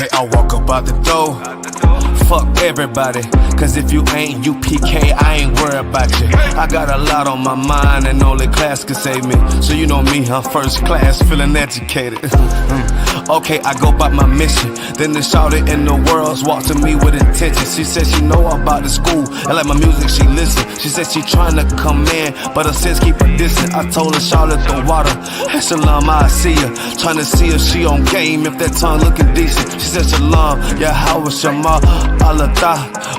Okay, I walk up out the door. Fuck everybody, cause if you ain't UPK, I ain't worried about you. I got a lot on my mind and only class can save me. So you know me, I'm first class, feeling educated. Okay, I go by my mission. Then the shawty in the world's walked to me with intention. She said she know about the school, and like my music, she listen. She said she tryna come in, but her sis keep her distant. I told her shawty the water, SHALAM, I see her. Tryna see if she on game, if that tongue looking decent. She said SHALAM, YAHANNA, Allah,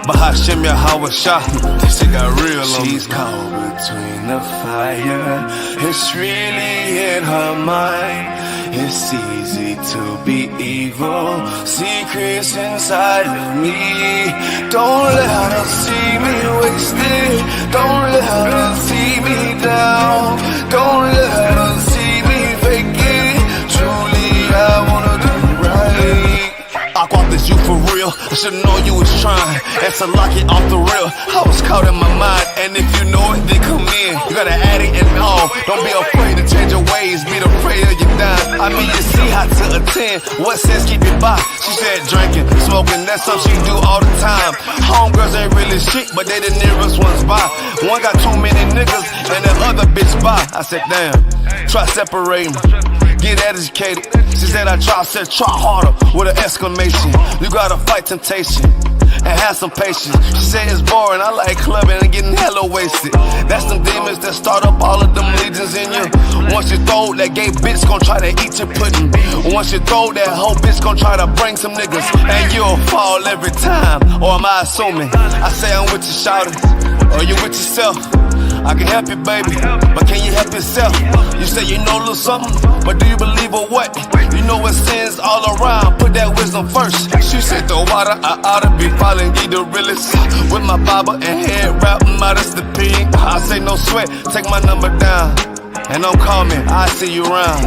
Bahashim, YAHWH. This shit got real on me. She's caught between the fire. It's really in her mind. It's easy to be evil. Secrets inside of me. Don't let her see me wasted. Don't let her see me down. Don't let her see me fake it. Truly, I wanna do right. I caught this you for real. I should've known you was trying. That's a lock it off the real. I was caught in my mind, and if you know it, then come in. You gotta add it and all. Don't be afraid to change your ways. Be afraid of your dime. I mean, you see how to attend. What says keep it by? She said drinking, smoking. That's something she do all the time. Homegirls ain't really shit, but they the nearest ones by. One got too many niggas, and the other bitch by. I said, damn. Try separating. Get educated. She said I said try harder with an exclamation. You gotta fight temptation and have some patience. She said it's boring, I like clubbing and getting hella wasted. That's them demons that start up all of them legions in you. Once you throw, that gay bitch gon' try to eat your pudding. Once you throw, that whole bitch gon' try to bring some niggas, and you'll fall every time. Or am I assuming? I say I'm with you, shouting, or you with yourself? I can help you, baby, but can you help yourself? You say you know a little something, but do you believe or what? You know it's sins all around, put that wisdom first. She said the water, I oughta be following you the realest. With my Bible and head wrap, modest the pig. I say no sweat, take my number down, and don't call me, I see you around.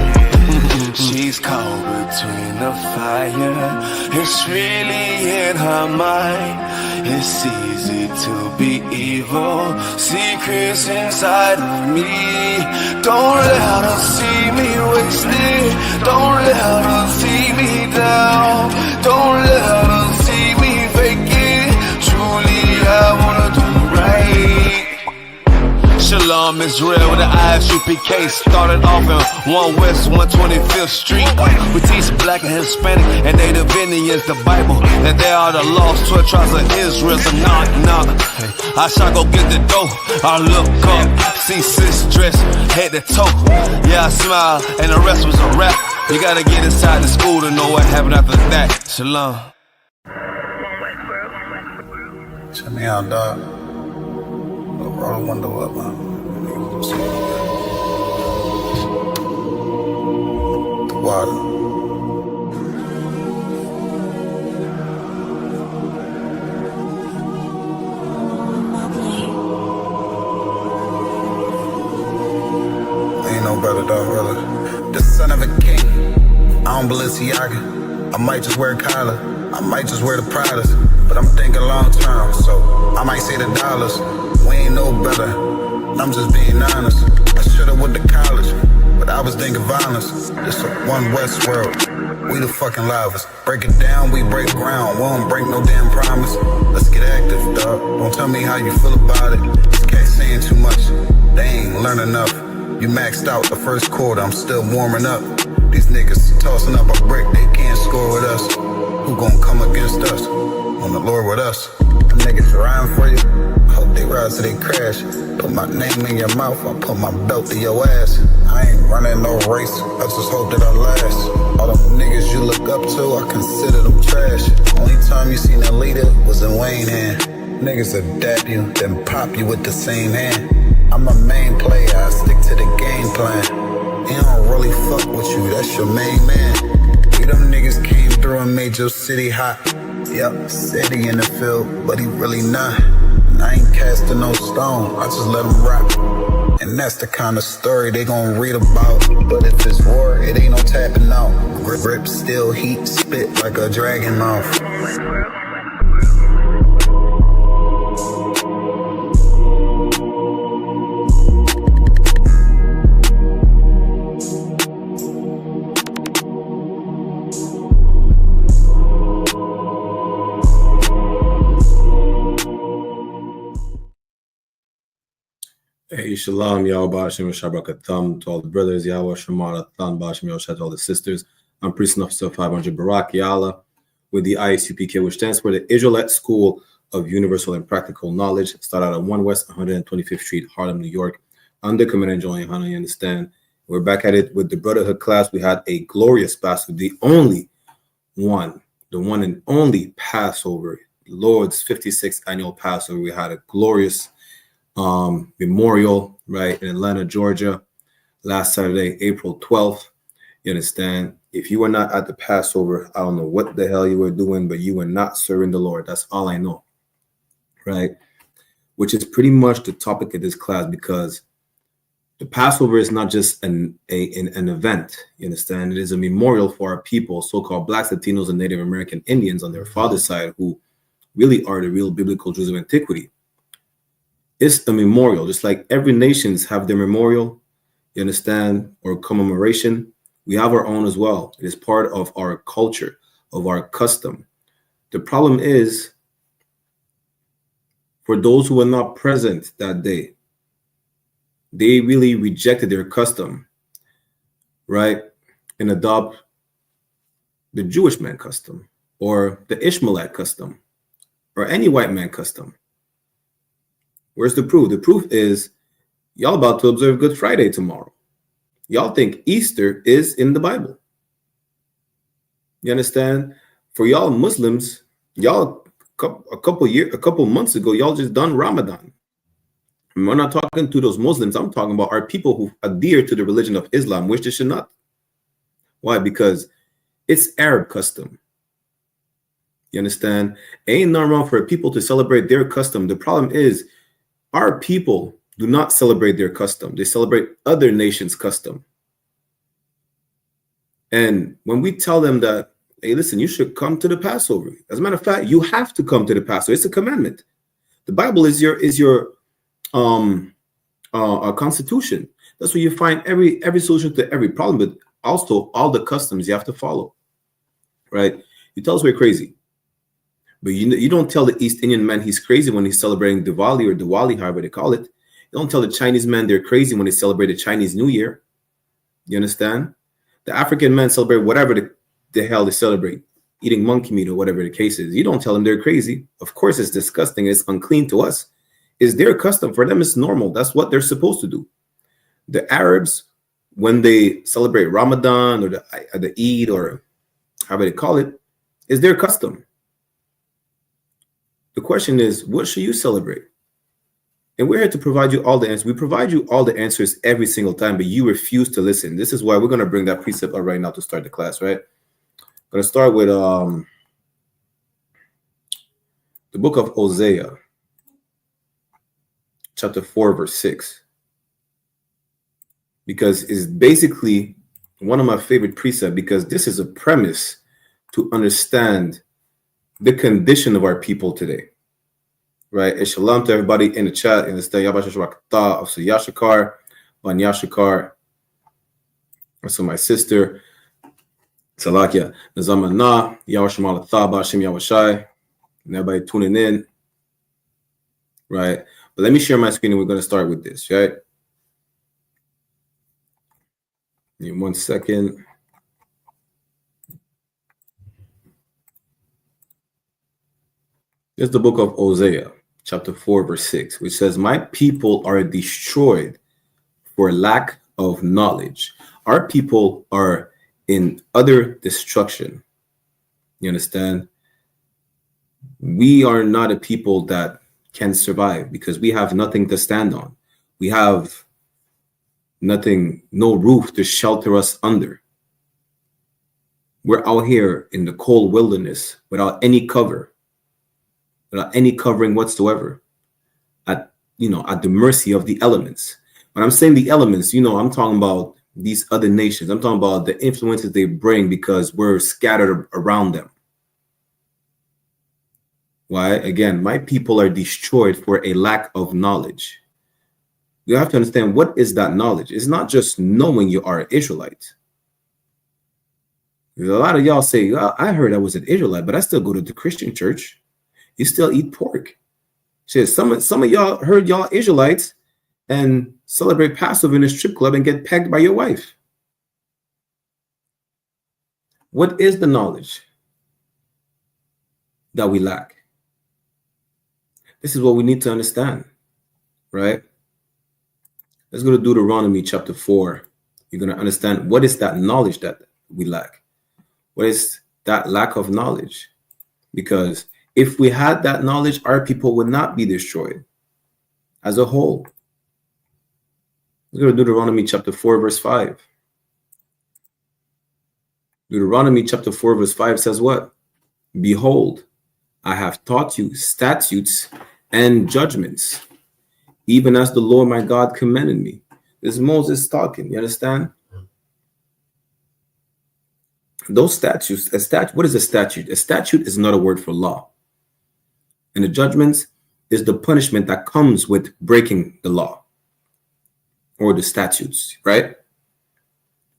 She's caught between the fire. It's really in her mind. It's easy to be evil. Secrets inside of me. Don't let her see me wasted. Don't let her see me down. Don't let her see me fake it. Truly, I wanna do right. Shalom, Israel with the I.S.U.P.K. Started off in 1 West 125th Street. We teach black and Hispanic and Native Indians the Bible, that they are the lost 12 tribes of Israel. So nah, I shall go get the dough. I look up, see sis dressed head to toe. Yeah, I smile, and the rest was a rap. You gotta get inside the school to know what happened after that. Shalom. Check me out, dog. Roll the window up, man. The water. Ain't no better, dog, really. The son of a king. I don't Balenciaga. I might just wear Kyla. I might just wear the Pradas. But I'm thinking long term, so I might say the dollars. We ain't no better, I'm just being honest. I should've went to college, but I was thinking violence. It's a one West world, we the fucking loudest. Break it down, we break ground, we don't break no damn promise. Let's get active, dog, don't tell me how you feel about it. These cats saying too much, they ain't learn enough. You maxed out the first quarter, I'm still warming up. These niggas tossing up a brick, they can't score with us. Who gon' come against us? On the Lord with us. Them niggas riding for you, hope they ride till they crash. Put my name in your mouth, I put my belt to your ass. I ain't running no race, I just hope that I last. All them niggas you look up to, I consider them trash. Only time you seen a leader was in Wayne hand. Niggas will dap you, then pop you with the same hand. I'm a main player, I stick to the game plan. He don't really fuck with you, that's your main man. We them niggas came through and made your city hot. Yup, said he in the field, but he really not. And I ain't casting no stone, I just let him rock. And that's the kind of story they gon' read about. But if it's war, it ain't no tapping out. Grip still heat, spit like a dragon mouth. Hey, Shalom, Yahweh Hashem, Shabbat to all the brothers, Yahweh Shemar, Athan, Bashem, Yahweh to all the sisters. I'm Priest Officer 500 Barak Yala with the I.S.U.P.K, which stands for the Israelite School of Universal and Practical Knowledge. Started at 1 West 125th Street, Harlem, New York. Under Commander John YAHANNA, you understand. We're back at it with the Brotherhood class. We had a glorious Passover, the only one, the one and only Passover, Lord's 56th annual Passover. We had a glorious memorial right in Atlanta, Georgia, last Saturday, April 12th. You understand? If you were not at the Passover, I don't know what the hell you were doing, but you were not serving the Lord. That's all I know, right? Which is pretty much the topic of this class, because the Passover is not just an event. You understand? It is a memorial for our people, so-called Blacks, Latinos, and Native American Indians on their father's side, who really are the real biblical Jews of antiquity. It's a memorial, just like every nations have their memorial, you understand, or commemoration. We have our own as well. It is part of our culture, of our custom. The problem is, for those who were not present that day, they really rejected their custom, right, and adopt the Jewish man custom, or the Ishmaelite custom, or any white man custom. Where's the proof? The proof is y'all about to observe Good Friday tomorrow. Y'all think Easter is in the Bible. You understand? For y'all Muslims, y'all a couple months ago, y'all just done Ramadan. And we're not talking to those Muslims. I'm talking about our people who adhere to the religion of Islam, which they should not. Why? Because it's Arab custom. You understand? Ain't nothing wrong for people to celebrate their custom. The problem is, our people do not celebrate their custom. They celebrate other nations' custom. And when we tell them that, hey, listen, you should come to the Passover. As a matter of fact, you have to come to the Passover. It's a commandment. The Bible is your constitution. That's where you find every solution to every problem, but also all the customs you have to follow. Right? You tell us we're crazy. But you don't tell the East Indian man he's crazy when he's celebrating Diwali or Diwali, however they call it. You don't tell the Chinese man they're crazy when they celebrate the Chinese New Year. You understand? The African men celebrate whatever the hell they celebrate, eating monkey meat or whatever the case is. You don't tell them they're crazy. Of course, it's disgusting. It's unclean to us. It's their custom. For them, it's normal. That's what they're supposed to do. The Arabs, when they celebrate Ramadan or the Eid or however they call it, is their custom. The question is, what should you celebrate? And we're here to provide you all the answers. We provide you all the answers every single time, but you refuse to listen. This is why we're going to bring that precept up right now to start the class, right? I'm going to start with the book of Hosea, chapter 4, verse 6. Because it's basically one of my favorite precepts, because this is a premise to understand the condition of our people today, right? Shalom to everybody in the chat. In the state, Yabashashwakta of Yashikar, Ban Yashikar. So my sister, Salakia, Nazamana, Yawashamalata, Bashim Yawashai, and everybody tuning in, right? But let me share my screen and we're going to start with this, right? In 1 second. This is the book of Hosea, chapter 4, verse 6, which says, my people are destroyed for lack of knowledge. Our people are in utter destruction. You understand? We are not a people that can survive because we have nothing to stand on. We have nothing, no roof to shelter us under. We're out here in the cold wilderness without any cover. Without any covering whatsoever, at the mercy of the elements. When I'm saying the elements, I'm talking about these other nations. I'm talking about the influences they bring because we're scattered around them. Why? Again, my people are destroyed for a lack of knowledge. You have to understand, what is that knowledge? It's not just knowing you are an Israelite. A lot of y'all say, I heard I was an Israelite, but I still go to the Christian church. You still eat pork. Shit, some of y'all heard y'all Israelites, and celebrate Passover in a strip club and get pegged by your wife? What is the knowledge that we lack? This is what we need to understand, right? Let's go to Deuteronomy chapter 4. You're going to understand what is that knowledge that we lack. What is that lack of knowledge? Because if we had that knowledge, our people would not be destroyed as a whole. Let's go to Deuteronomy chapter 4, verse 5. Deuteronomy chapter 4, verse 5 says what? Behold, I have taught you statutes and judgments, even as the Lord my God commanded me. This is Moses talking. You understand? Those statutes, what is a statute? A statute is not a word for law. And the judgments is the punishment that comes with breaking the law or the statutes, right?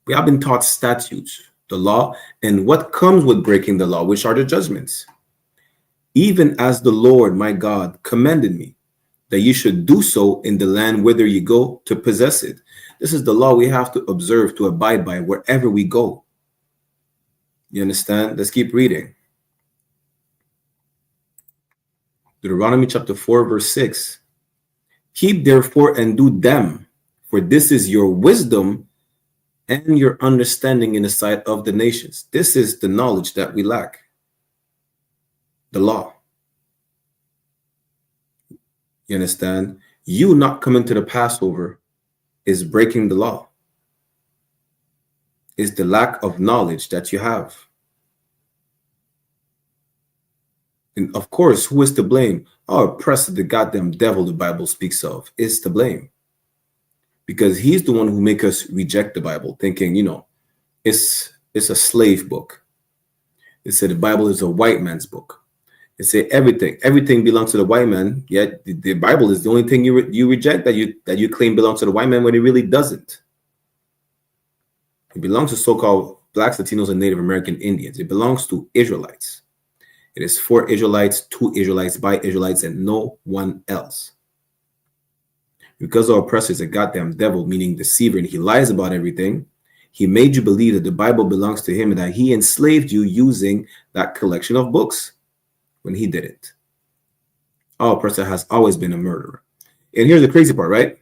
We have been taught statutes, the law, and what comes with breaking the law, which are the judgments. Even as the Lord my God commanded me, that you should do so in the land whither you go to possess it. This is the law we have to observe, to abide by wherever we go. You understand? Let's keep reading. Deuteronomy chapter 4, verse 6. Keep therefore and do them, for this is your wisdom and your understanding in the sight of the nations. This is the knowledge that we lack. The law. You understand? You not coming to the Passover is breaking the law. It's the lack of knowledge that you have. And of course, who is to blame? Our oppressor, the goddamn devil the Bible speaks of, is to blame. Because he's the one who make us reject the Bible, thinking, it's a slave book. It said the Bible is a white man's book. It said everything belongs to the white man. Yet the Bible is the only thing you reject that you claim belongs to the white man, when it really doesn't. It belongs to so-called blacks, Latinos, and Native American Indians. It belongs to Israelites. It is for Israelites, to Israelites, by Israelites, and no one else. Because our oppressor is a goddamn devil, meaning deceiver, and he lies about everything, he made you believe that the Bible belongs to him and that he enslaved you using that collection of books when he didn't. Our oppressor has always been a murderer. And here's the crazy part, right?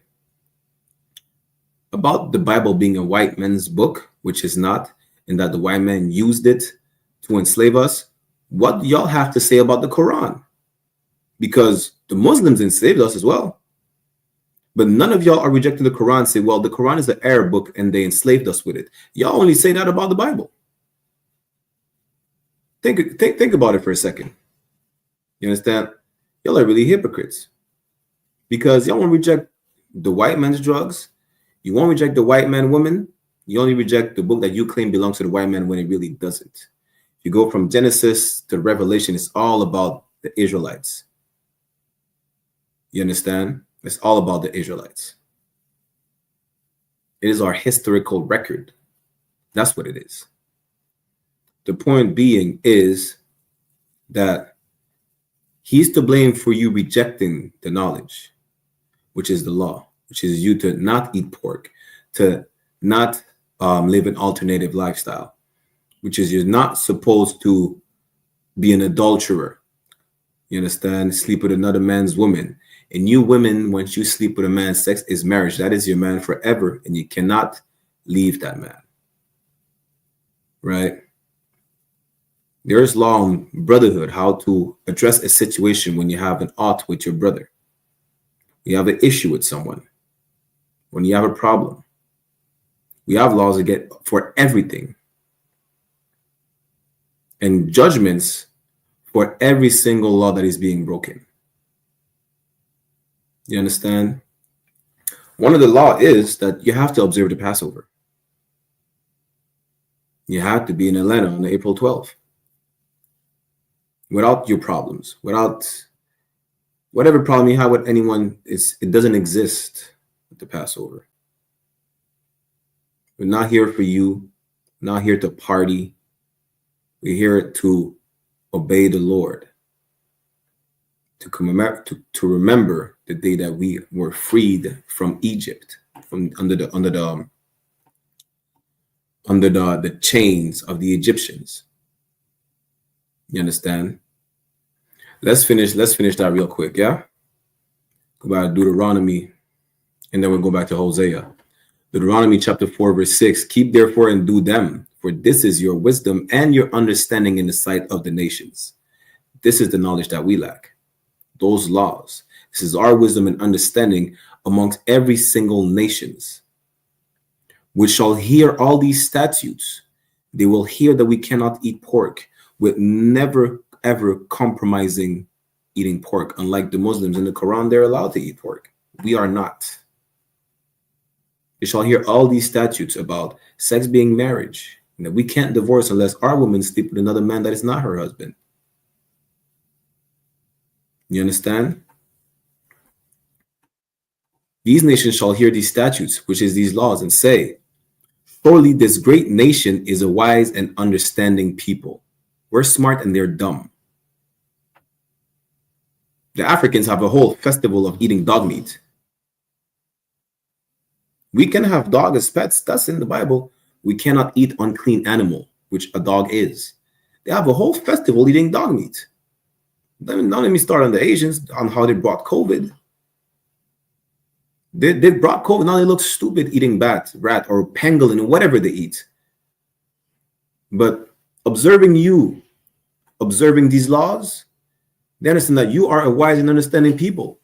About the Bible being a white man's book, which is not, and that the white man used it to enslave us. What do y'all have to say about the Quran? Because the Muslims enslaved us as well. But none of y'all are rejecting the Quran and say, well, the Quran is the Arab book and they enslaved us with it. Y'all only say that about the Bible. Think about it for a second. You understand? Y'all are really hypocrites. Because y'all won't reject the white man's drugs. You won't reject the white man woman. You only reject the book that you claim belongs to the white man when it really doesn't. You go from Genesis to Revelation, it's all about the Israelites. You understand? It's all about the Israelites. It is our historical record. That's what it is. The point being is that he's to blame for you rejecting the knowledge, which is the law, which is you to not eat pork, to not live an alternative lifestyle, which is you're not supposed to be an adulterer. You understand? Sleep with another man's woman. And you women, once you sleep with a man, sex is marriage. That is your man forever. And you cannot leave that man. Right? There is law in Brotherhood, how to address a situation when you have an ought with your brother. You have an issue with someone. When you have a problem. We have laws again for everything. And judgments for every single law that is being broken. You understand? One of the law is that you have to observe the Passover. You have to be in Atlanta on April 12th. Without your problems, without whatever problem you have with anyone, it doesn't exist with the Passover. We're not here for you, we're not here to party. We're here to obey the Lord. to remember the day that we were freed from Egypt, from under the chains of the Egyptians. You understand? Let's finish that real quick, yeah? Go back to Deuteronomy, and then we'll go back to Hosea. Deuteronomy chapter 4, verse 6. Keep therefore and do them, for this is your wisdom and your understanding in the sight of the nations. This is the knowledge that we lack. Those laws. This is our wisdom and understanding amongst every single nations, which shall hear all these statutes. They will hear that we cannot eat pork, with never ever compromising eating pork. Unlike the Muslims in the Quran, they're allowed to eat pork. We are not. They shall hear all these statutes about sex being marriage, and that we can't divorce unless our woman sleep with another man that is not her husband. You understand? These nations shall hear these statutes, which is these laws, and say, surely this great nation is a wise and understanding people. We're smart and they're dumb. The Africans have a whole festival of eating dog meat. We can have dog as pets. That's in the Bible. We cannot eat unclean animal, which a dog is. They have a whole festival eating dog meat. Now let me start on the Asians, on how they brought COVID. They brought COVID. Now they look stupid eating rat, or pangolin, whatever they eat. But observing these laws, they understand that you are a wise and understanding people.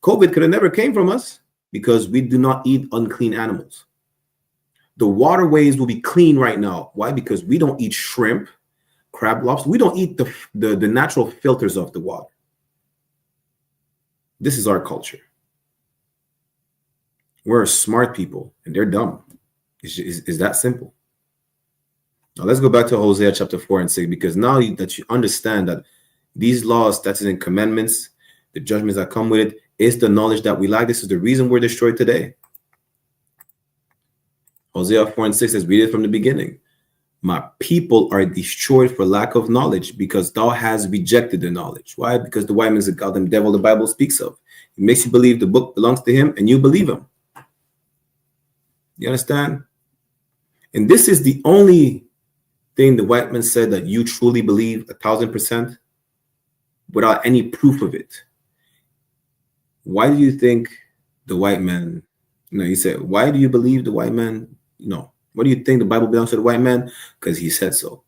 COVID could have never came from us because we do not eat unclean animals. The waterways will be clean right now. Why? Because we don't eat shrimp, crab, lobster. We don't eat the natural filters of the water. This is our culture. We're smart people and they're dumb. It's that simple. Now let's go back to Hosea chapter 4 and 6, because now that you understand that these laws, statutes, and commandments, the judgments that come with it, is the knowledge that we lack. This is the reason we're destroyed today. Hosea 4 and 6 says, read it from the beginning. My people are destroyed for lack of knowledge, because thou hast rejected the knowledge. Why? Because the white man is a goddamn devil the Bible speaks of. It makes you believe the book belongs to him and you believe him. You understand? And this is the only thing the white man said that you truly believe 1,000% without any proof of it. Why do you think the white man, he said, why do you believe the white man? What do you think the Bible belongs to the white man? Because he said so.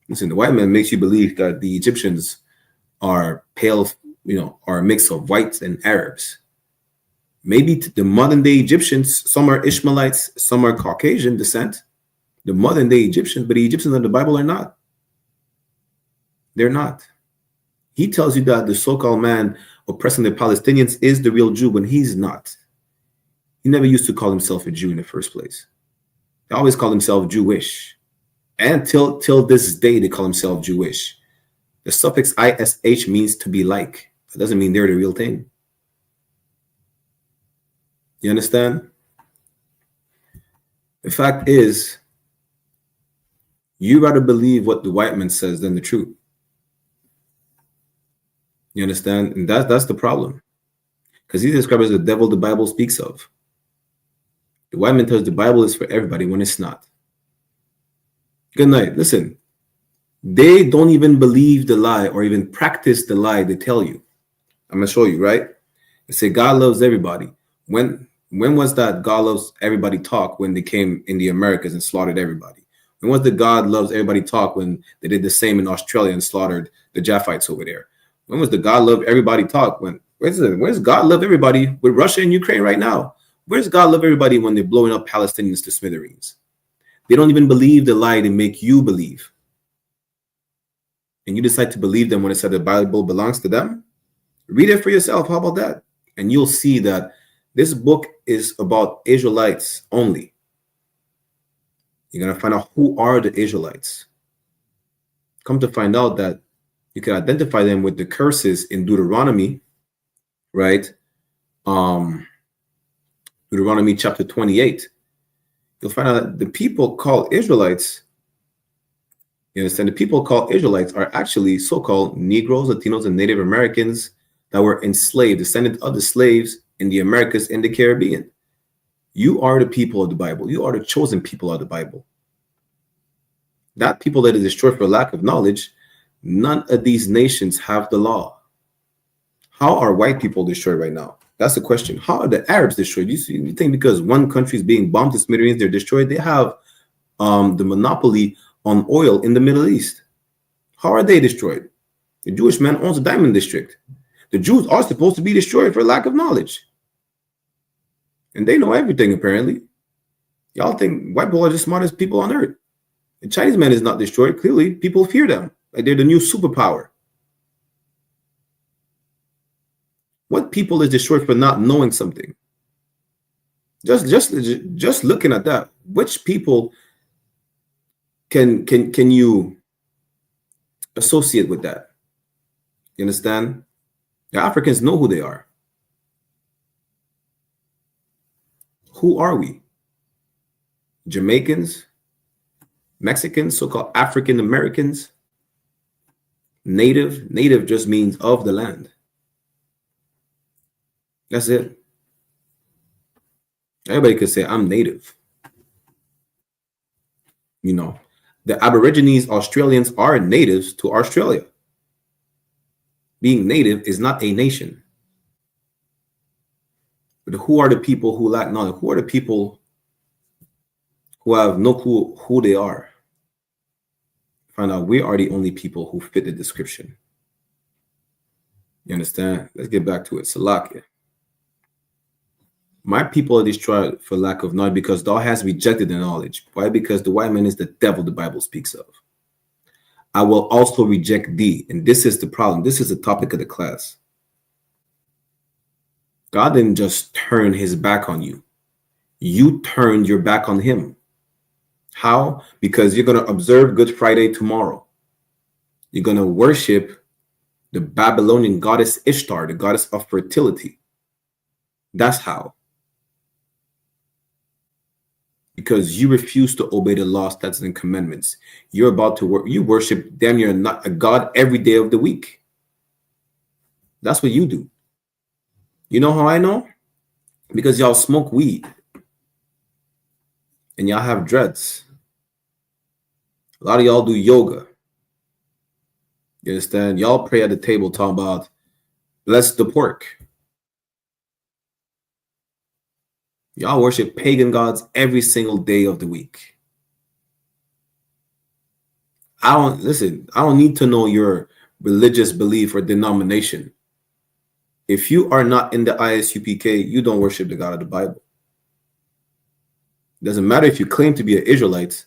Listen, the white man makes you believe that the Egyptians are pale, are a mix of whites and Arabs. Maybe the modern day Egyptians, some are Ishmaelites, some are Caucasian descent. The modern day Egyptians, but the Egyptians of the Bible are not. They're not. He tells you that the so-called man oppressing the Palestinians is the real Jew when he's not. He never used to call himself a Jew in the first place. They always called himself Jewish. And till this day, they call himself Jewish. The suffix ISH means to be like. That doesn't mean they're the real thing. You understand? The fact is, you rather believe what the white man says than the truth. You understand? And that's the problem. Because he's described as the devil the Bible speaks of. The white man tells the Bible is for everybody when it's not. Good night. Listen, they don't even believe the lie or even practice the lie they tell you. I'm going to show you, right? They say God loves everybody. When was that God loves everybody talk when they came in the Americas and slaughtered everybody? When was the God loves everybody talk when they did the same in Australia and slaughtered the Japhites over there? When was the God love everybody talk? Where's God love everybody with Russia and Ukraine right now? Where's God love everybody when they're blowing up Palestinians to smithereens? They don't even believe the lie they make you believe. And you decide to believe them when it said the Bible belongs to them? Read it for yourself. How about that? And you'll see that this book is about Israelites only. You're going to find out who are the Israelites. Come to find out that you can identify them with the curses in Deuteronomy, right? Deuteronomy chapter 28. You'll find out that the people called Israelites, You understand? The people called Israelites are actually so-called Negroes, Latinos, and Native Americans that were enslaved, descendants of the slaves in the Americas and the Caribbean. You are the people of the Bible. You are the chosen people of the Bible. That people that is destroyed for lack of knowledge, none of these nations have the law. How are white people destroyed right now? That's the question. How are the Arabs destroyed? You think because one country is being bombed to smithereens, they're destroyed? They have the monopoly on oil in the Middle East. How are they destroyed? The Jewish man owns a diamond district. The Jews are supposed to be destroyed for lack of knowledge. And they know everything, apparently. Y'all think white people are the smartest people on earth. The Chinese man is not destroyed. Clearly, people fear them. Like they're the new superpower. What people is destroyed for not knowing something? Just looking at that, which people can you associate with that? You understand? The Africans know who they are. Who are we? Jamaicans, Mexicans, so-called African Americans. Native just means of the land. That's it. Everybody could say, I'm native. You know, the Aborigines Australians are natives to Australia. Being native is not a nation. But who are the people who lack knowledge? Who are the people who have no clue who they are? Find out we are the only people who fit the description. You understand? Let's get back to it. Salakia. My people are destroyed for lack of knowledge because thou hast rejected the knowledge. Why? Because the white man is the devil the Bible speaks of. I will also reject thee. And this is the problem. This is the topic of the class. God didn't just turn his back on you. You turned your back on him. How? Because you're going to observe Good Friday tomorrow. You're going to worship the Babylonian goddess Ishtar, the goddess of fertility. That's how. Because you refuse to obey the law, statutes, and commandments. You're about to work. You worship damn near not a god every day of the week. That's what you do. You know how I know? Because y'all smoke weed. And y'all have dreads. A lot of y'all do yoga. You understand? Y'all pray at the table talking about bless the pork. Y'all worship pagan gods every single day of the week. I don't need to know your religious belief or denomination. If you are not in the I.S.U.P.K, you don't worship the God of the Bible. It doesn't matter if you claim to be an Israelite.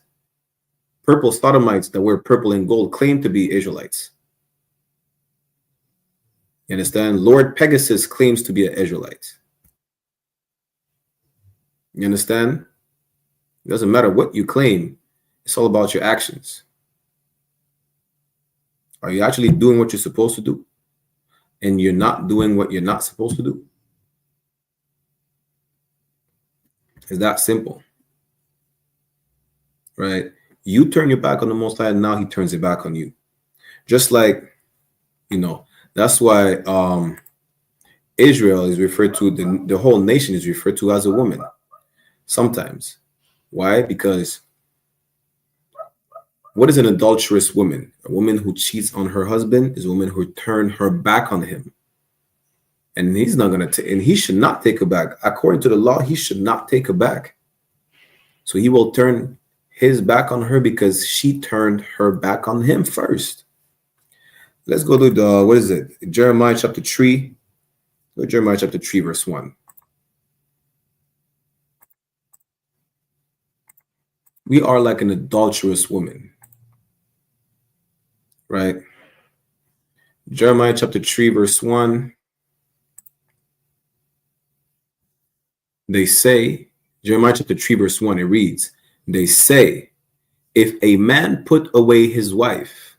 Purple sodomites that wear purple and gold claim to be Israelites. You understand? Lord Pegasus claims to be an Israelite. You understand? It doesn't matter what you claim. It's all about your actions. Are you actually doing what you're supposed to do? And you're not doing what you're not supposed to do? It's that simple. Right? You turn your back on the Most High, and now he turns it back on you. Just like, that's why Israel is referred to, the whole nation is referred to as a woman. Sometimes. Why? Because what is an adulterous woman? A woman who cheats on her husband is a woman who turned her back on him. And he's not going to, and he should not take her back. According to the law, he should not take her back. So he will turn his back on her because she turned her back on him first. Let's go to what is it? Jeremiah chapter 3. Go to Jeremiah chapter 3, verse 1. We are like an adulterous woman. Right? Jeremiah chapter 3, verse 1. They say, Jeremiah chapter 3, verse 1, it reads, they say, if a man put away his wife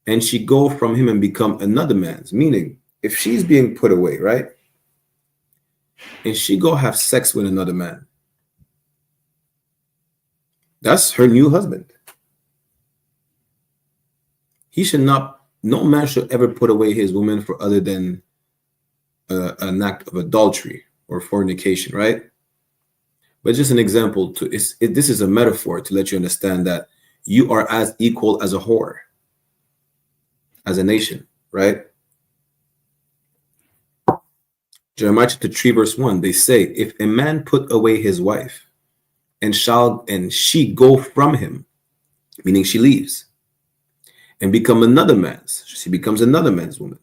and she go from him and become another man's, meaning if she's being put away, right? And she go have sex with another man, that's her new husband. he should not, no man should ever put away his woman for other than an act of adultery or fornication, right? But just an example, this is a metaphor to let you understand that you are as equal as a whore, as a nation, right? Jeremiah chapter 3 verse 1, they say, if a man put away his wife and she go from him, meaning she leaves, and become another man's, she becomes another man's woman,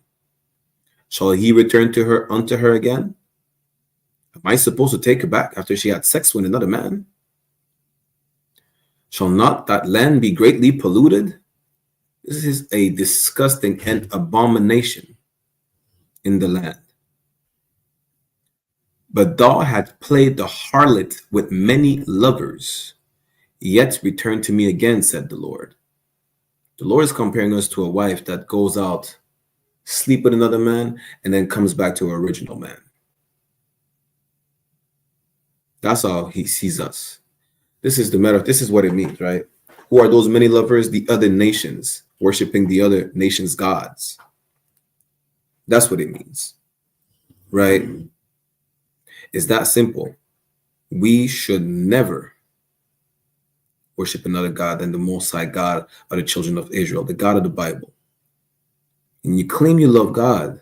shall he return to her unto her again? Am I supposed to take her back after she had sex with another man? Shall not that land be greatly polluted? This is a disgusting and abomination in the land. But thou hast played the harlot with many lovers, yet return to me again, said the Lord. The Lord is comparing us to a wife that goes out, sleep with another man, and then comes back to her original man. That's how he sees us. This is the matter. This is what it means, right? Who are those many lovers? The other nations, worshiping the other nations' gods. That's what it means, right? It's that simple. We should never worship another God than the Most High God of the children of Israel, the God of the Bible. And you claim you love God,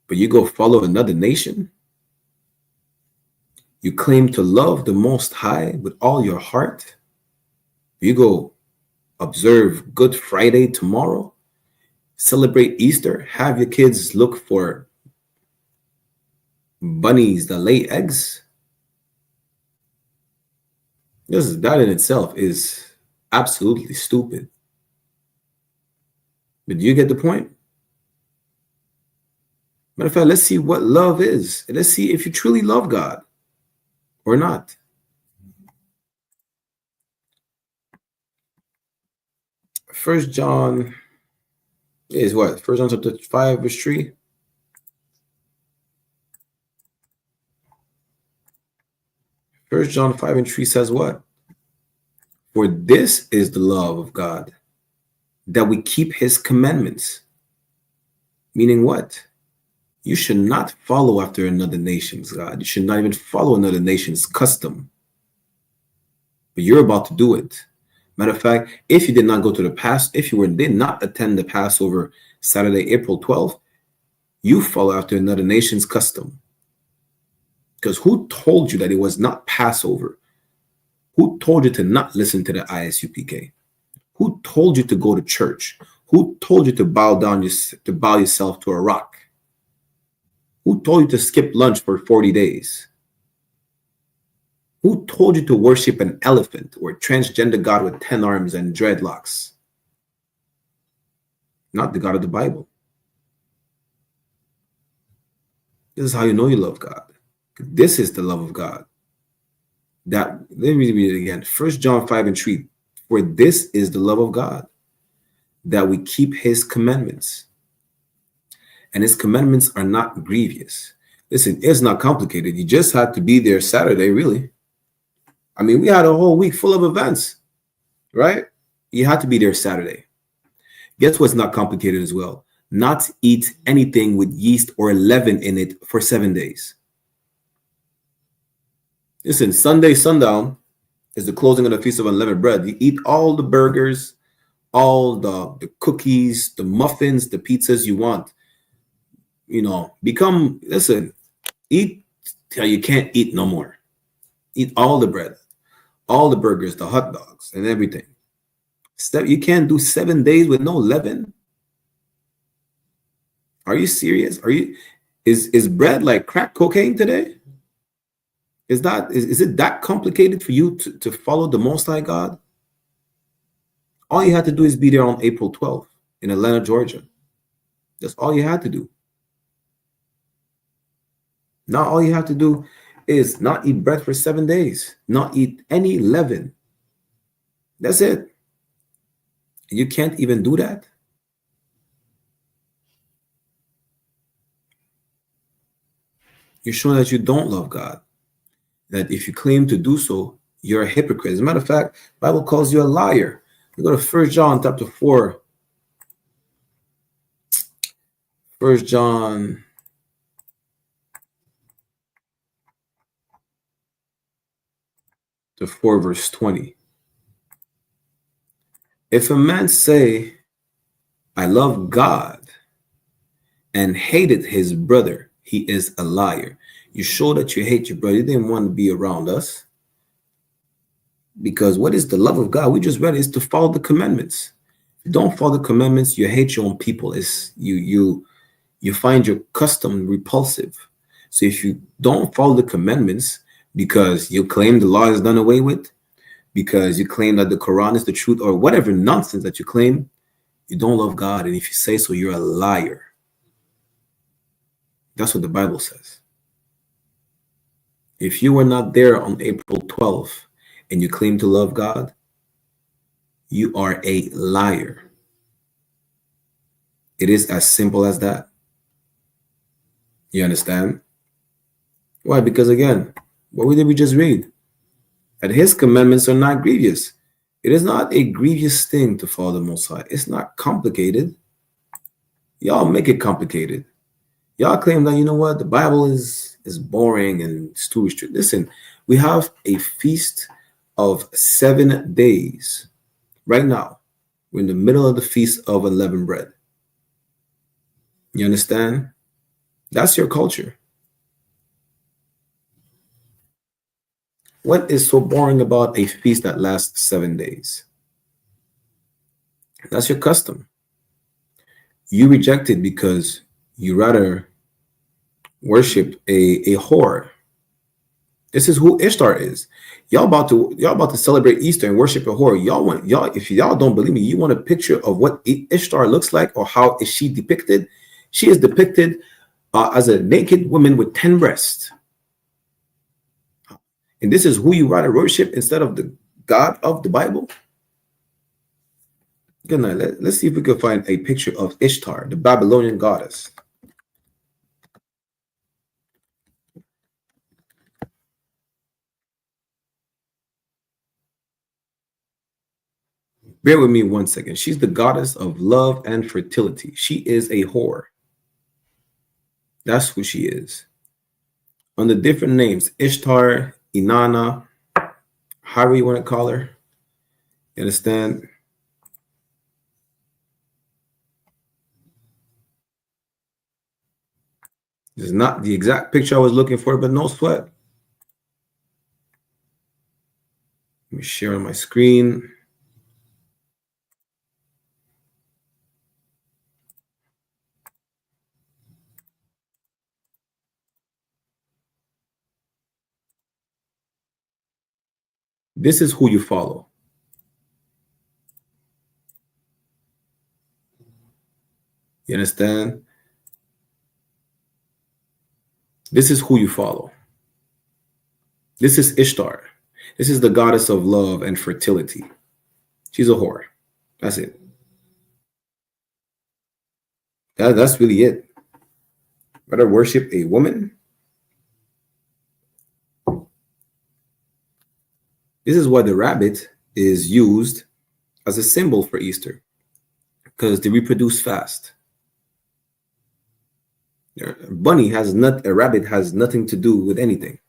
but you go follow another nation. You claim to love the Most High with all your heart. You go observe Good Friday tomorrow, celebrate Easter, have your kids look for bunnies that lay eggs. That in itself is absolutely stupid. But do you get the point? Matter of fact, let's see what love is. And let's see if you truly love God or not. First John is what? First John chapter 5 verse 3. First John 5 and 3 says what? For this is the love of God, that we keep his commandments. Meaning what? You should not follow after another nation's God. You should not even follow another nation's custom. But you're about to do it. Matter of fact, if you did not go to the past, if you did not attend the Passover Saturday, April 12th, you follow after another nation's custom. Because who told you that it was not Passover? Who told you to not listen to the I.S.U.P.K? Who told you to go to church? Who told you to bow yourself to a rock? Who told you to skip lunch for 40 days? Who told you to worship an elephant or a transgender God with 10 arms and dreadlocks? Not the God of the Bible. This is how you know you love God. This is the love of God. Let me read it again. 1 John 5 and 3. For this is the love of God, that we keep his commandments. And his commandments are not grievous. Listen, it's not complicated. You just had to be there Saturday, really. I mean, we had a whole week full of events, right? You had to be there Saturday. Guess what's not complicated as well? Not eat anything with yeast or leaven in it for 7 days. Listen, Sunday sundown is the closing of the Feast of Unleavened Bread. You eat all the burgers, all the cookies, the muffins, the pizzas you want. You know, eat till you can't eat no more. Eat all the bread, all the burgers, the hot dogs, and everything. You can't do 7 days with no leaven. Are you serious? Is bread like crack cocaine today? Is it that complicated for you to follow the Most High God? All you had to do is be there on April 12th in Atlanta, Georgia. That's all you had to do. Now all you have to do is not eat bread for 7 days, not eat any leaven. That's it. You can't even do that. You're showing that you don't love God. That if you claim to do so, you're a hypocrite. As a matter of fact, the Bible calls you a liar. We go to 1 John chapter 4. 1 John to 4 verse 20. If a man say, I love God, and hated his brother, he is a liar. You show that you hate your brother. You didn't want to be around us. Because what is the love of God? We just read it, is to follow the commandments. If you don't follow the commandments, you hate your own people. It's you find your custom repulsive. So if you don't follow the commandments because you claim the law is done away with, because you claim that the Quran is the truth, or whatever nonsense that you claim, you don't love God. And if you say so, you're a liar. That's what the Bible says. If you were not there on April 12th and you claim to love God, you are a liar. It is as simple as that. You understand? Why? Because again, what did we just read? That his commandments are not grievous. It is not a grievous thing to follow the Most High. It's not complicated. Y'all make it complicated. Y'all claim that, you know what, the Bible is boring and it's too restricted. Listen, we have a feast of 7 days. Right now, we're in the middle of the feast of unleavened bread. You understand? That's your culture. What is so boring about a feast that lasts 7 days? That's your custom. You reject it because you rather worship a whore. This is who Ishtar is. Y'all about to celebrate Easter and worship a whore. If y'all don't believe me, you want a picture of what Ishtar looks like, or how is she depicted? She is depicted as a naked woman with 10 breasts. And this is who you rather worship instead of the God of the Bible? Good night. Let's see if we can find a picture of Ishtar, the Babylonian goddess. Bear with me 1 second. She's the goddess of love and fertility. She is a whore. That's who she is. Under different names, Ishtar, Inanna, however you want to call her. You understand? This is not the exact picture I was looking for, but no sweat. Let me share on my screen. This is who you follow. You understand? This is who you follow. This is Ishtar. This is the goddess of love and fertility. She's a whore. That's it. That's really it. Rather worship a woman. This is why the rabbit is used as a symbol for Easter, because they reproduce fast. A rabbit has nothing to do with anything.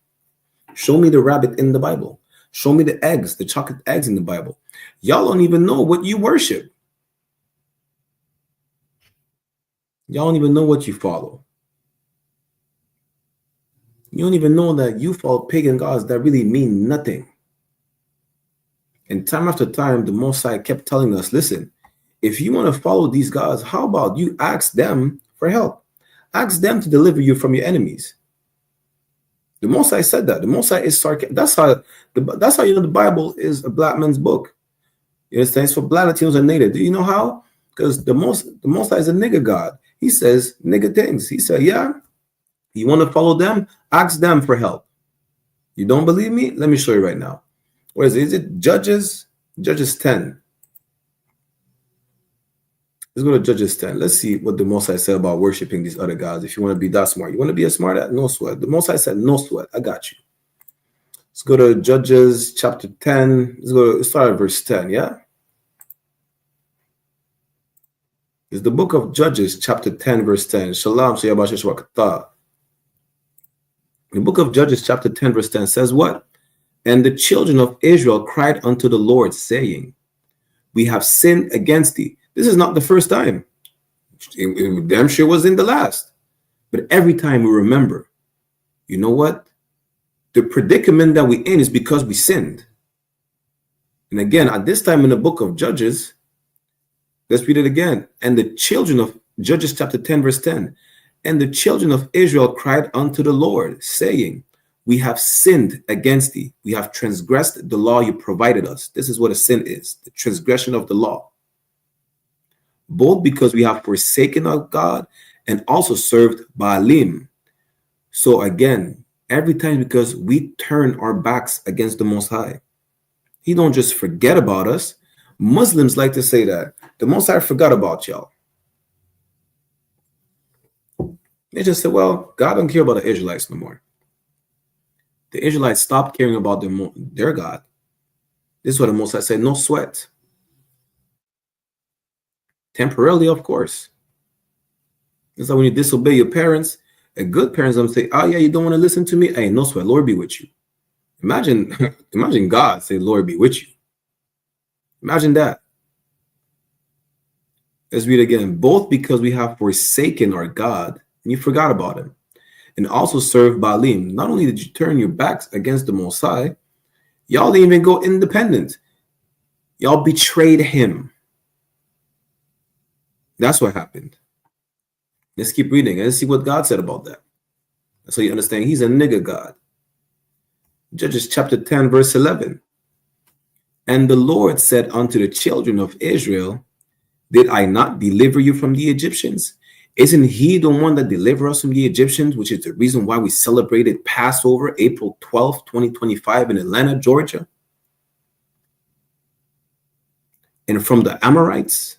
Show me the rabbit in the Bible. Show me the eggs, the chocolate eggs in the Bible. Y'all don't even know what you worship. Y'all don't even know what you follow. You don't even know that you follow pagan gods that really mean nothing. And time after time, the Most High kept telling us, listen, if you want to follow these gods, how about you ask them for help? Ask them to deliver you from your enemies. The Most High said that. The Most High is sarcastic. That's how you know the Bible is a black man's book. You understand? It's for black Latinos and native. Do you know how? Because the Most High is a nigga God. He says nigga things. He said, yeah, you want to follow them? Ask them for help. You don't believe me? Let me show you right now. What is it? Is it Judges? Judges 10. Let's go to Judges 10. Let's see what the Most High said about worshiping these other gods. If you want to be that smart, you want to be a smart at, no sweat. The Most High said, no sweat. I got you. Let's go to Judges chapter 10. Let's start at verse 10. Yeah. It's the book of Judges, chapter 10, verse 10. Shalom, the book of Judges, chapter 10, verse 10 says what? And the children of Israel cried unto the Lord, saying, we have sinned against thee. This is not the first time. It damn sure was in the last. But every time we remember, you know what? The predicament that we're in is because we sinned. And again, at this time in the book of Judges, let's read it again. And the children of Judges chapter 10, verse 10. And the children of Israel cried unto the Lord, saying, we have sinned against thee. We have transgressed the law you provided us. This is what a sin is, the transgression of the law. Both because we have forsaken our God and also served Baalim. So again, every time because we turn our backs against the Most High. He don't just forget about us. Muslims like to say that the Most High forgot about y'all. They just say, well, God don't care about the Israelites no more. The Israelites stopped caring about their God. This is what the Most High said, no sweat. Temporarily, of course. It's like when you disobey your parents, a good parents them say, oh yeah, you don't want to listen to me? Hey, no sweat, Lord be with you. Imagine, imagine God say, Lord be with you. Imagine that. Let's read again. Both because we have forsaken our God, and you forgot about him, and also served Baalim. Not only did you turn your backs against the Most High, y'all didn't even go independent. Y'all betrayed him. That's what happened. Let's keep reading and let's see what God said about that. So you understand he's a nigga God. Judges chapter 10, verse 11. And the Lord said unto the children of Israel, did I not deliver you from the Egyptians? Isn't he the one that delivered us from the Egyptians, which is the reason why we celebrated Passover April 12th, 2025 in Atlanta, Georgia? And from the Amorites,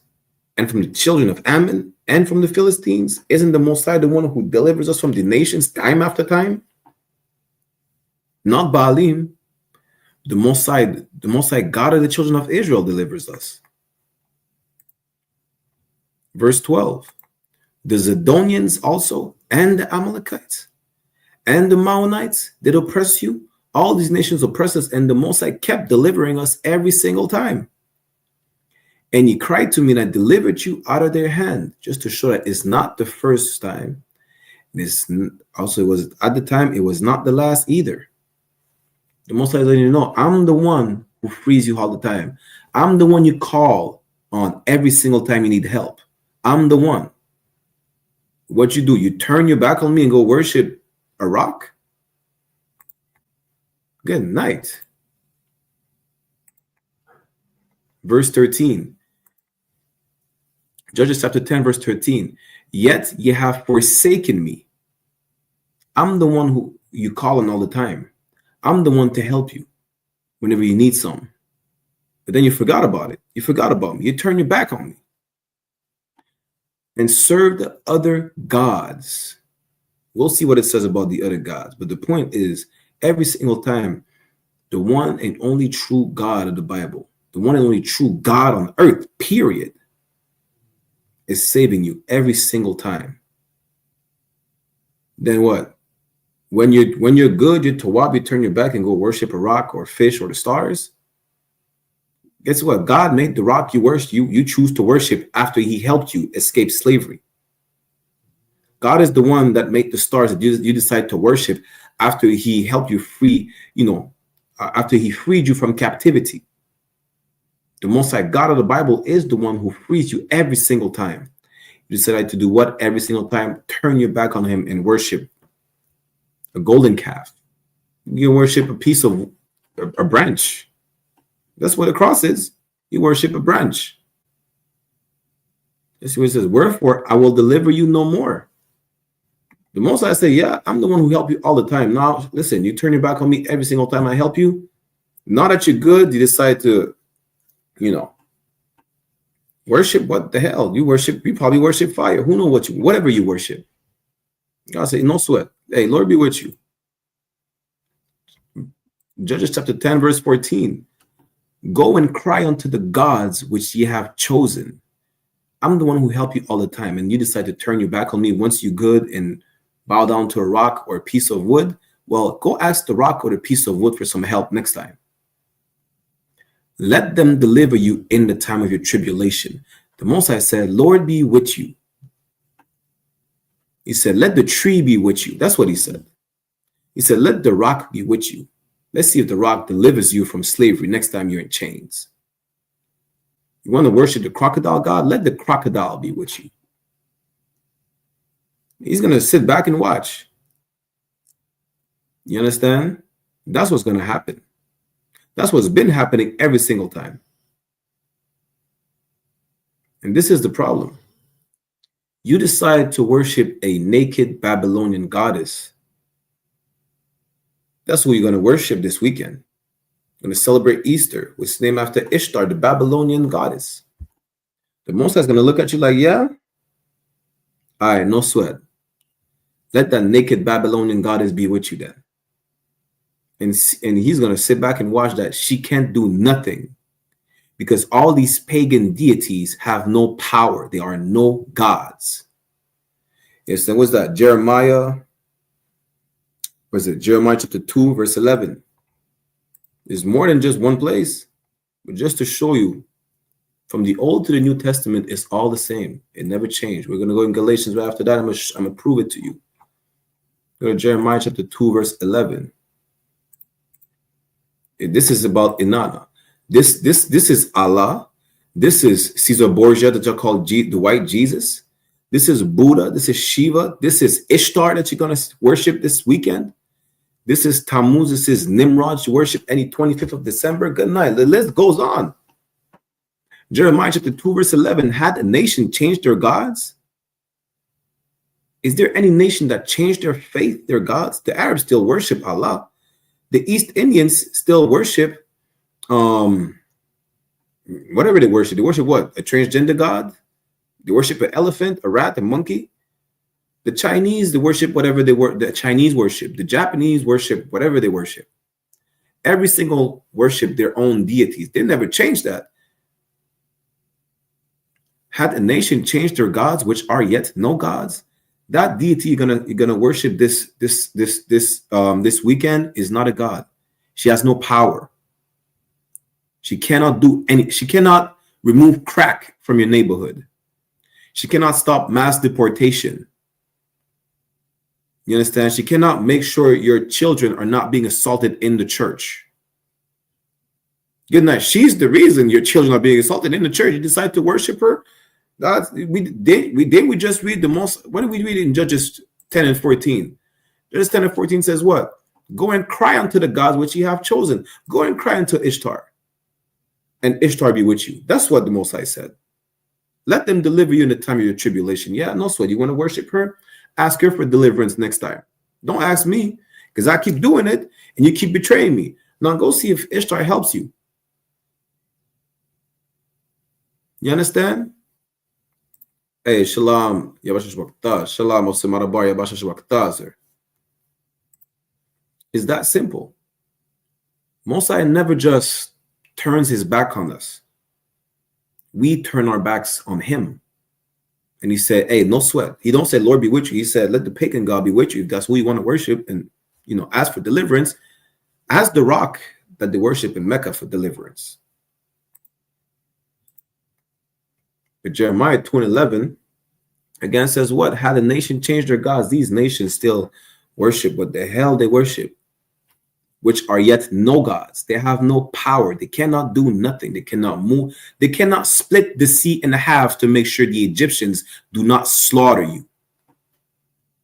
and from the children of Ammon, and from the Philistines? Isn't the Most High the one who delivers us from the nations time after time? Not Baalim. The Most High God of the children of Israel delivers us. Verse 12. The Zidonians also, and the Amalekites, and the Maonites did oppress you. All these nations oppressed us, and the Most High kept delivering us every single time. And ye cried to me, and I delivered you out of their hand, just to show that it's not the first time. This also was at the time, it was not the last either. The Most High is letting you know, I'm the one who frees you all the time. I'm the one you call on every single time you need help. I'm the one. What you do, you turn your back on me and go worship a rock? Good night. Verse 13. Judges chapter 10, verse 13. Yet ye have forsaken me. I'm the one who you call on all the time. I'm the one to help you whenever you need something. But then you forgot about it. You forgot about me. You turn your back on me. And serve the other gods. We'll see what it says about the other gods. But the point is, every single time, the one and only true God of the Bible, the one and only true God on earth, period, is saving you every single time. Then what? When you're good, you're tawab, you turn your back and go worship a rock or fish or the stars. Guess what? God made the rock you choose to worship after he helped you escape slavery. God is the one that made the stars that you decide to worship after he helped you free, after he freed you from captivity. The Most High God of the Bible is the one who frees you every single time. You decide to do what every single time? Turn your back on him and worship a golden calf. You worship a piece of a branch. That's what a cross is. You worship a branch. That's what it says. Wherefore I will deliver you no more. The Most High say, yeah, I'm the one who help you all the time. Now, listen, you turn your back on me every single time I help you. Now that you're good, you decide to, worship what the hell? You probably worship fire. Who knows whatever you worship. God say, no sweat. Hey, Lord be with you. Judges chapter 10, verse 14. Go and cry unto the gods which ye have chosen, I'm the one who help you all the time, and you decide to turn your back on me once you're good and bow down to a rock or a piece of wood. Well, go ask the rock or the piece of wood for some help next time. Let them deliver you in the time of your tribulation. The Most High said, Lord be with you. He said, let the tree be with you. That's what he said. He said, let the rock be with you. Let's see if the rock delivers you from slavery next time you're in chains. You want to worship the crocodile god? Let the crocodile be with you. He's going to sit back and watch. You understand? That's what's going to happen. That's what's been happening every single time. And this is the problem. You decide to worship a naked Babylonian goddess. That's who you're going to worship this weekend. You're going to celebrate Easter, which is named after Ishtar, the Babylonian goddess. The Most High is going to look at you like, yeah? All right, no sweat. Let that naked Babylonian goddess be with you then. And he's going to sit back and watch that. She can't do nothing because all these pagan deities have no power. They are no gods. Yes, then what's that? Jeremiah chapter 2, verse 11. There's more than just one place, but just to show you, from the Old to the New Testament, it's all the same. It never changed. We're going to go in Galatians right after that. I'm going to prove it to you. Go to Jeremiah chapter 2, verse 11. This is about Inanna. This is Allah. This is Caesar Borgia that you call the white Jesus. This is Buddha. This is Shiva. This is Ishtar that you're going to worship this weekend. This is Tammuz. This is Nimrod. You worship any 25th of December. Good night. The list goes on. Jeremiah chapter 2, verse 11. Had a nation changed their gods? Is there any nation that changed their faith, their gods? The Arabs still worship Allah. The East Indians still worship whatever they worship. They worship what? A transgender god? They worship an elephant, a rat, a monkey. The Chinese, they worship whatever they worship. The Chinese worship. The Japanese worship whatever they worship. Every single worship their own deities. They never change that. Had a nation changed their gods, which are yet no gods, that deity you're gonna worship this weekend is not a god. She has no power. She cannot do any. She cannot remove crack from your neighborhood. She cannot stop mass deportation. You understand? She cannot make sure your children are not being assaulted in the church. Good night. She's the reason your children are being assaulted in the church. You decide to worship her. God, we just read the most. What did we read in Judges 10 and 14? Judges 10 and 14 says what? Go and cry unto the gods which ye have chosen. Go and cry unto Ishtar, and Ishtar be with you. That's what the Most High said. Let them deliver you in the time of your tribulation. Yeah, no sweat. You want to worship her? Ask her for deliverance next time. Don't ask me, because I keep doing it, and you keep betraying me. Now go see if Ishtar helps you. You understand? Hey, Shalom. Shalom. It's that simple. Mosai never just turns his back on us. We turn our backs on him. And he said, hey, no sweat. He don't say, Lord be with you. He said, let the pagan God be with you. If that's who you want to worship and, ask for deliverance, ask the rock that they worship in Mecca for deliverance. But Jeremiah 2:11 again says what? Had a nation changed their gods, these nations still worship what the hell they worship, which are yet no gods. They have no power. They cannot do nothing. They cannot move. They cannot split the sea in half to make sure the Egyptians do not slaughter you.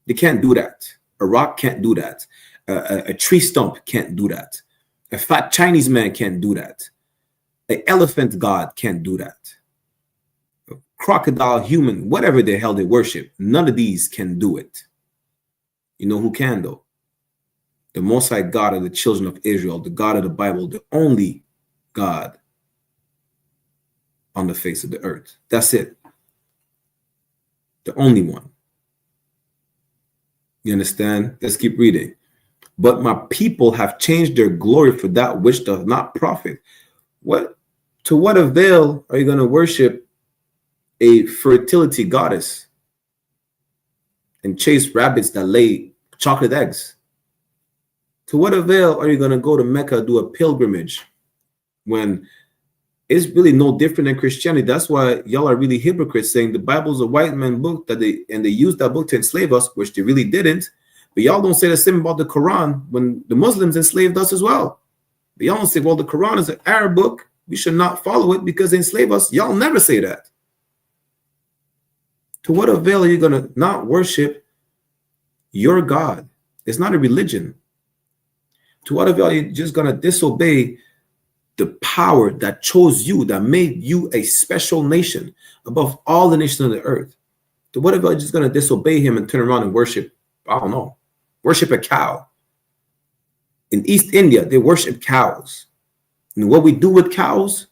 They can't do that. A rock can't do that. A tree stump can't do that. A fat Chinese man can't do that. An elephant god can't do that. A crocodile, human, whatever the hell they worship, none of these can do it. You know who can though? The Most High God of the children of Israel, the God of the Bible, the only God on the face of the earth. That's it. The only one. You understand? Let's keep reading. But my people have changed their glory for that which does not profit. To what avail are you going to worship a fertility goddess and chase rabbits that lay chocolate eggs? To what avail are you going to go to Mecca, do a pilgrimage, when it's really no different than Christianity? That's why y'all are really hypocrites, saying the Bible's a white man book that they used that book to enslave us, which they really didn't. But y'all don't say the same about the Quran when the Muslims enslaved us as well. But y'all don't say, well, the Quran is an Arab book, we should not follow it because they enslave us. Y'all never say that. To what avail are you going to not worship your God? It's not a religion. To what avail are you just going to disobey the power that chose you, that made you a special nation above all the nations of the earth? To what avail are you just going to disobey him and turn around and worship, I don't know, worship a cow? In East India, they worship cows. And what we do with cows,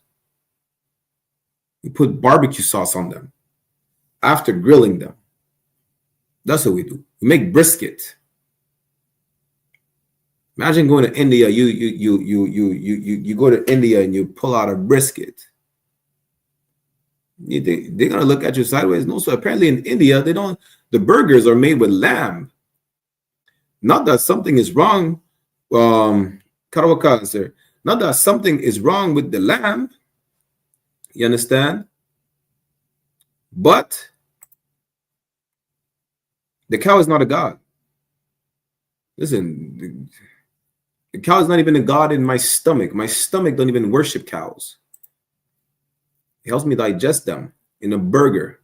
we put barbecue sauce on them after grilling them. That's what we do. We make brisket. Imagine going to India. You go to India and you pull out a brisket. They're gonna look at you sideways. No, so apparently in India they don't. The burgers are made with lamb. Not that something is wrong. Karawakan, sir. Not that something is wrong with the lamb. You understand? But the cow is not a god. Listen, the cow is not even a god in my stomach. My stomach don't even worship cows. It helps me digest them in a burger.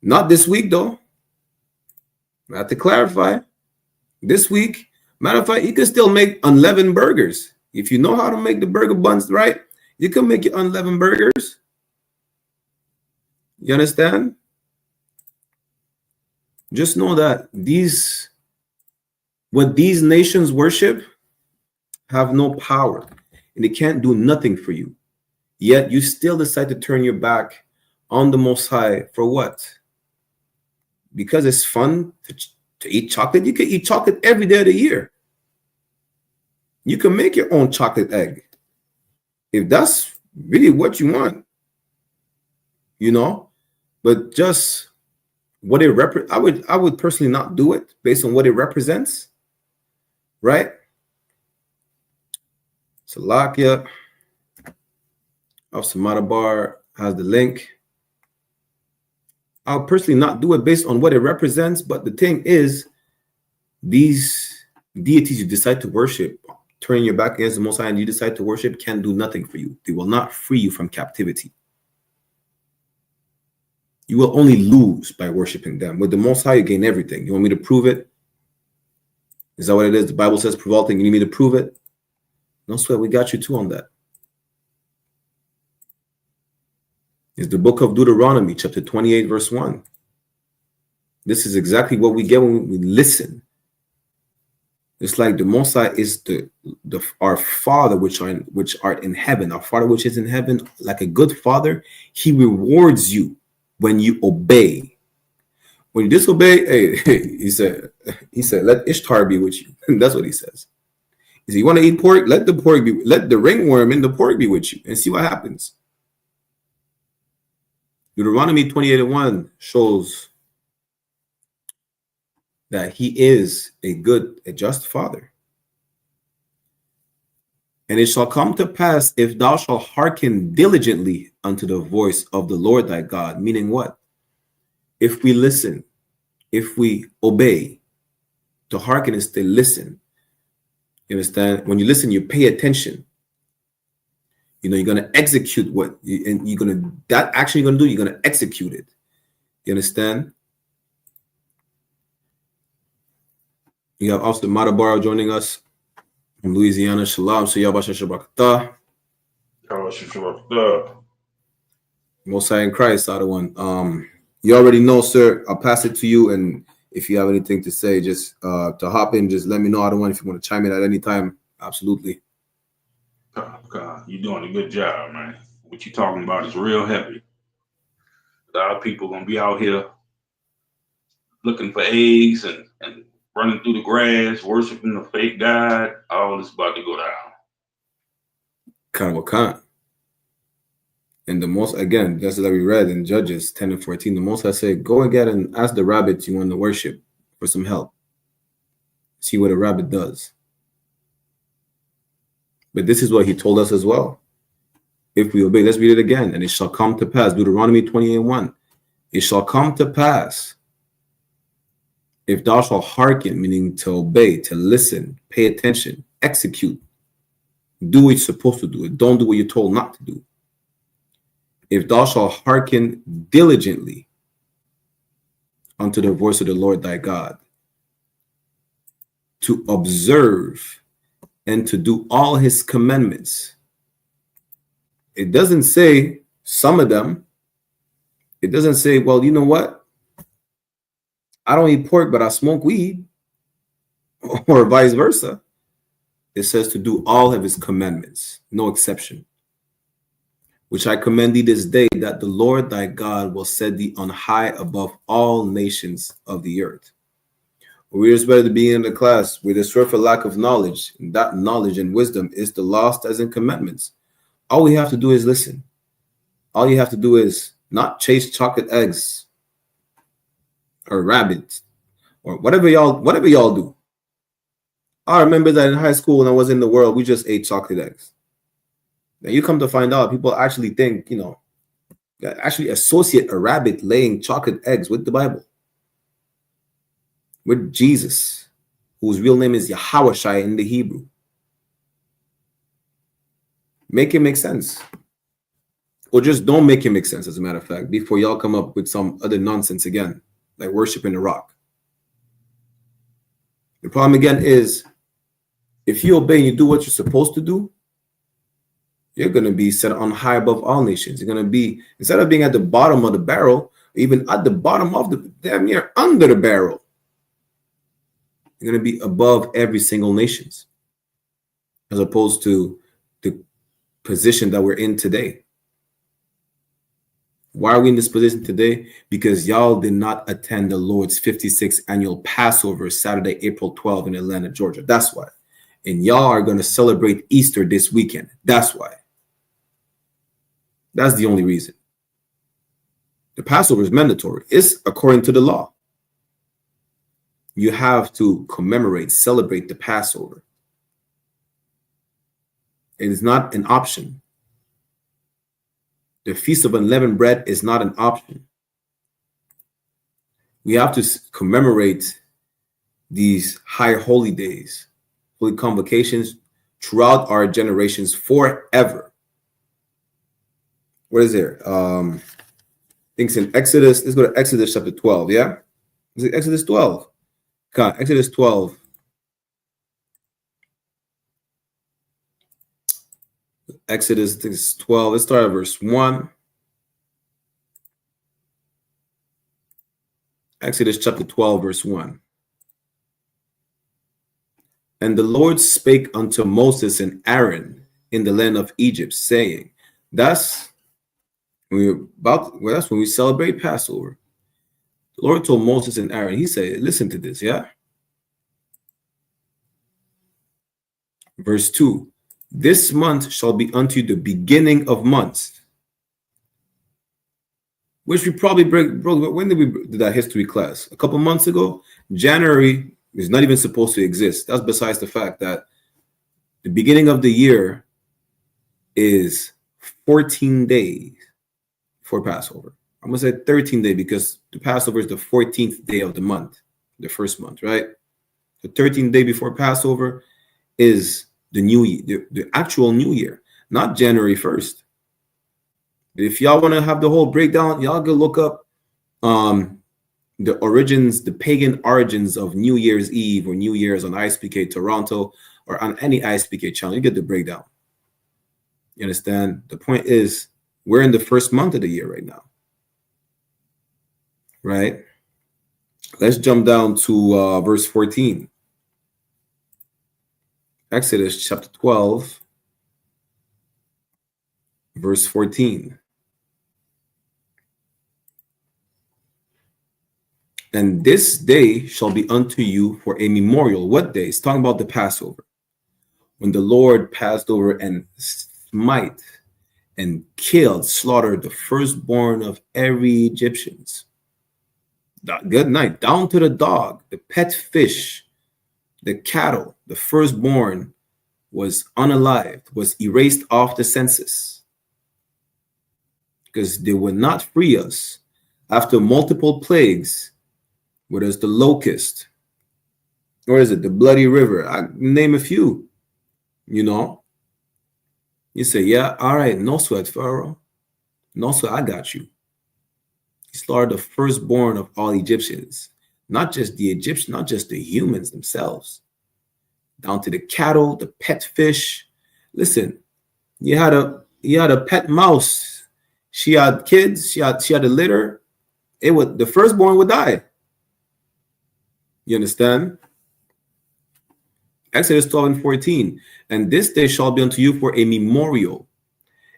Not this week, though. I have to clarify. This week, matter of fact, you can still make unleavened burgers. If you know how to make the burger buns right, you can make your unleavened burgers. You understand? Just know that what these nations worship have no power, and they can't do nothing for you. Yet you still decide to turn your back on the Most High for what? Because it's fun to eat chocolate. You can eat chocolate every day of the year. You can make your own chocolate egg if that's really what you want, you know. But just what it I would personally not do it based on what it represents, right? Salakia of Samadabar has the link. I'll personally not do it based on what it represents, but the thing is, these deities you decide to worship, turning your back against the Most High and you decide to worship, can do nothing for you. They will not free you from captivity. You will only lose by worshiping them. With the Most High, you gain everything. You want me to prove it? Is that what it is? The Bible says prove all things. You need me to prove it? No sweat, we got you too on that. It's the book of Deuteronomy, chapter 28, verse 1. This is exactly what we get when we listen. It's like the Most High is our Father which art in heaven. Our Father which is in heaven, like a good father, he rewards you when you obey. When you disobey, hey, he said, let Ishtar be with you. That's what he says. He said, you want to eat pork? Let the ringworm in the pork be with you and see what happens. Deuteronomy 28:1 shows that he is a just father. And it shall come to pass, if thou shalt hearken diligently unto the voice of the Lord thy God, meaning what? If we listen, if we obey, to hearken is to listen. You understand? When you listen, you pay attention. You know, you're going to execute that action you're going to do, you're going to execute it. You understand? You have also Madabara joining us from Louisiana. Shalom. Siyabasha Shabakata. Most High in Christ, other one. You already know, sir. I'll pass it to you. And if you have anything to say, just to hop in, just let me know. Other one, if you want to chime in at any time, absolutely. God, you're doing a good job, man. What you talking about is real heavy. A lot of people gonna be out here looking for eggs and running through the grass, worshiping the fake God. All this about to go down. Karawakan. And the most, again, just like we read in Judges 10 and 14, the Most High said, go again and ask the rabbits you want to worship for some help. See what a rabbit does. But this is what he told us as well. If we obey, let's read it again. And it shall come to pass, Deuteronomy 28:1. It shall come to pass, if thou shalt hearken, meaning to obey, to listen, pay attention, execute, do what you're supposed to do, don't do what you're told not to do. If thou shalt hearken diligently unto the voice of the Lord thy God, to observe and to do all his commandments. It doesn't say some of them. It doesn't say, well, you know what? I don't eat pork, but I smoke weed, or vice versa. It says to do all of his commandments, no exception. Which I command thee this day, that the Lord thy God will set thee on high above all nations of the earth. We just read at the beginning of the class, we destroy for lack of knowledge. And that knowledge and wisdom is the law, statutes, and commandments. All we have to do is listen. All you have to do is not chase chocolate eggs or rabbits or whatever y'all do. I remember that in high school when I was in the world, we just ate chocolate eggs. Now you come to find out, people actually think, actually associate a rabbit laying chocolate eggs with the Bible, with Jesus, whose real name is Yahawashai in the Hebrew. Make it make sense. Or just don't make it make sense, as a matter of fact, before y'all come up with some other nonsense again, like worshiping the rock. The problem again is, if you obey and you do what you're supposed to do, you're going to be set on high above all nations. You're going to be, instead of being at the bottom of the barrel, even at the bottom of the, damn near under the barrel, you're going to be above every single nations, as opposed to the position that we're in today. Why are we in this position today? Because y'all did not attend the Lord's 56th annual Passover Saturday, April 12th in Atlanta, Georgia. That's why. And y'all are going to celebrate Easter this weekend. That's why. That's the only reason. The Passover is mandatory. It's according to the law. You have to commemorate, celebrate the Passover. It is not an option. The Feast of Unleavened Bread is not an option. We have to commemorate these high holy days, holy convocations throughout our generations forever. What is there? I think it's in Exodus. Let's go to Exodus chapter 12. Yeah? Is it Exodus 12? God, Exodus 12. Exodus, I think it's 12. Let's start at verse 1. Exodus chapter 12, verse 1. And the Lord spake unto Moses and Aaron in the land of Egypt, saying, that's when we celebrate Passover. The Lord told Moses and Aaron, he said, listen to this, yeah? Verse 2. This month shall be unto the beginning of months. Which we probably broke. When did we do that history class? A couple months ago. January is not even supposed to exist. That's besides the fact that the beginning of the year is 14 days for Passover. I'm going to say 13 days because the Passover is the 14th day of the month, the first month, right? The 13th day before Passover is the new year, the actual new year, not January 1st. If y'all want to have the whole breakdown, y'all go look up the origins, the pagan origins of New Year's Eve or New Year's on I.S.U.P.K Toronto or on any I.S.U.P.K channel. You get the breakdown. You understand? The point is, we're in the first month of the year right now. Right? Let's jump down to verse 14. Exodus chapter 12, verse 14. And this day shall be unto you for a memorial. What day? It's talking about the Passover. When the Lord passed over and smite and killed, slaughtered the firstborn of every Egyptians. Good night. Down to the dog, the pet fish, the cattle, the firstborn was unalived, was erased off the census, because they would not free us after multiple plagues, whether it's the locust, or is it the bloody river? I name a few. You know, you say, yeah, all right, no sweat, Pharaoh. No sweat, I got you. He slaughtered the firstborn of all Egyptians, not just the Egyptians, not just the humans themselves, down to the cattle, the pet fish. Listen, you had a pet mouse. She had kids. She had a litter. The firstborn would die. You understand? Exodus 12:14. And this day shall be unto you for a memorial,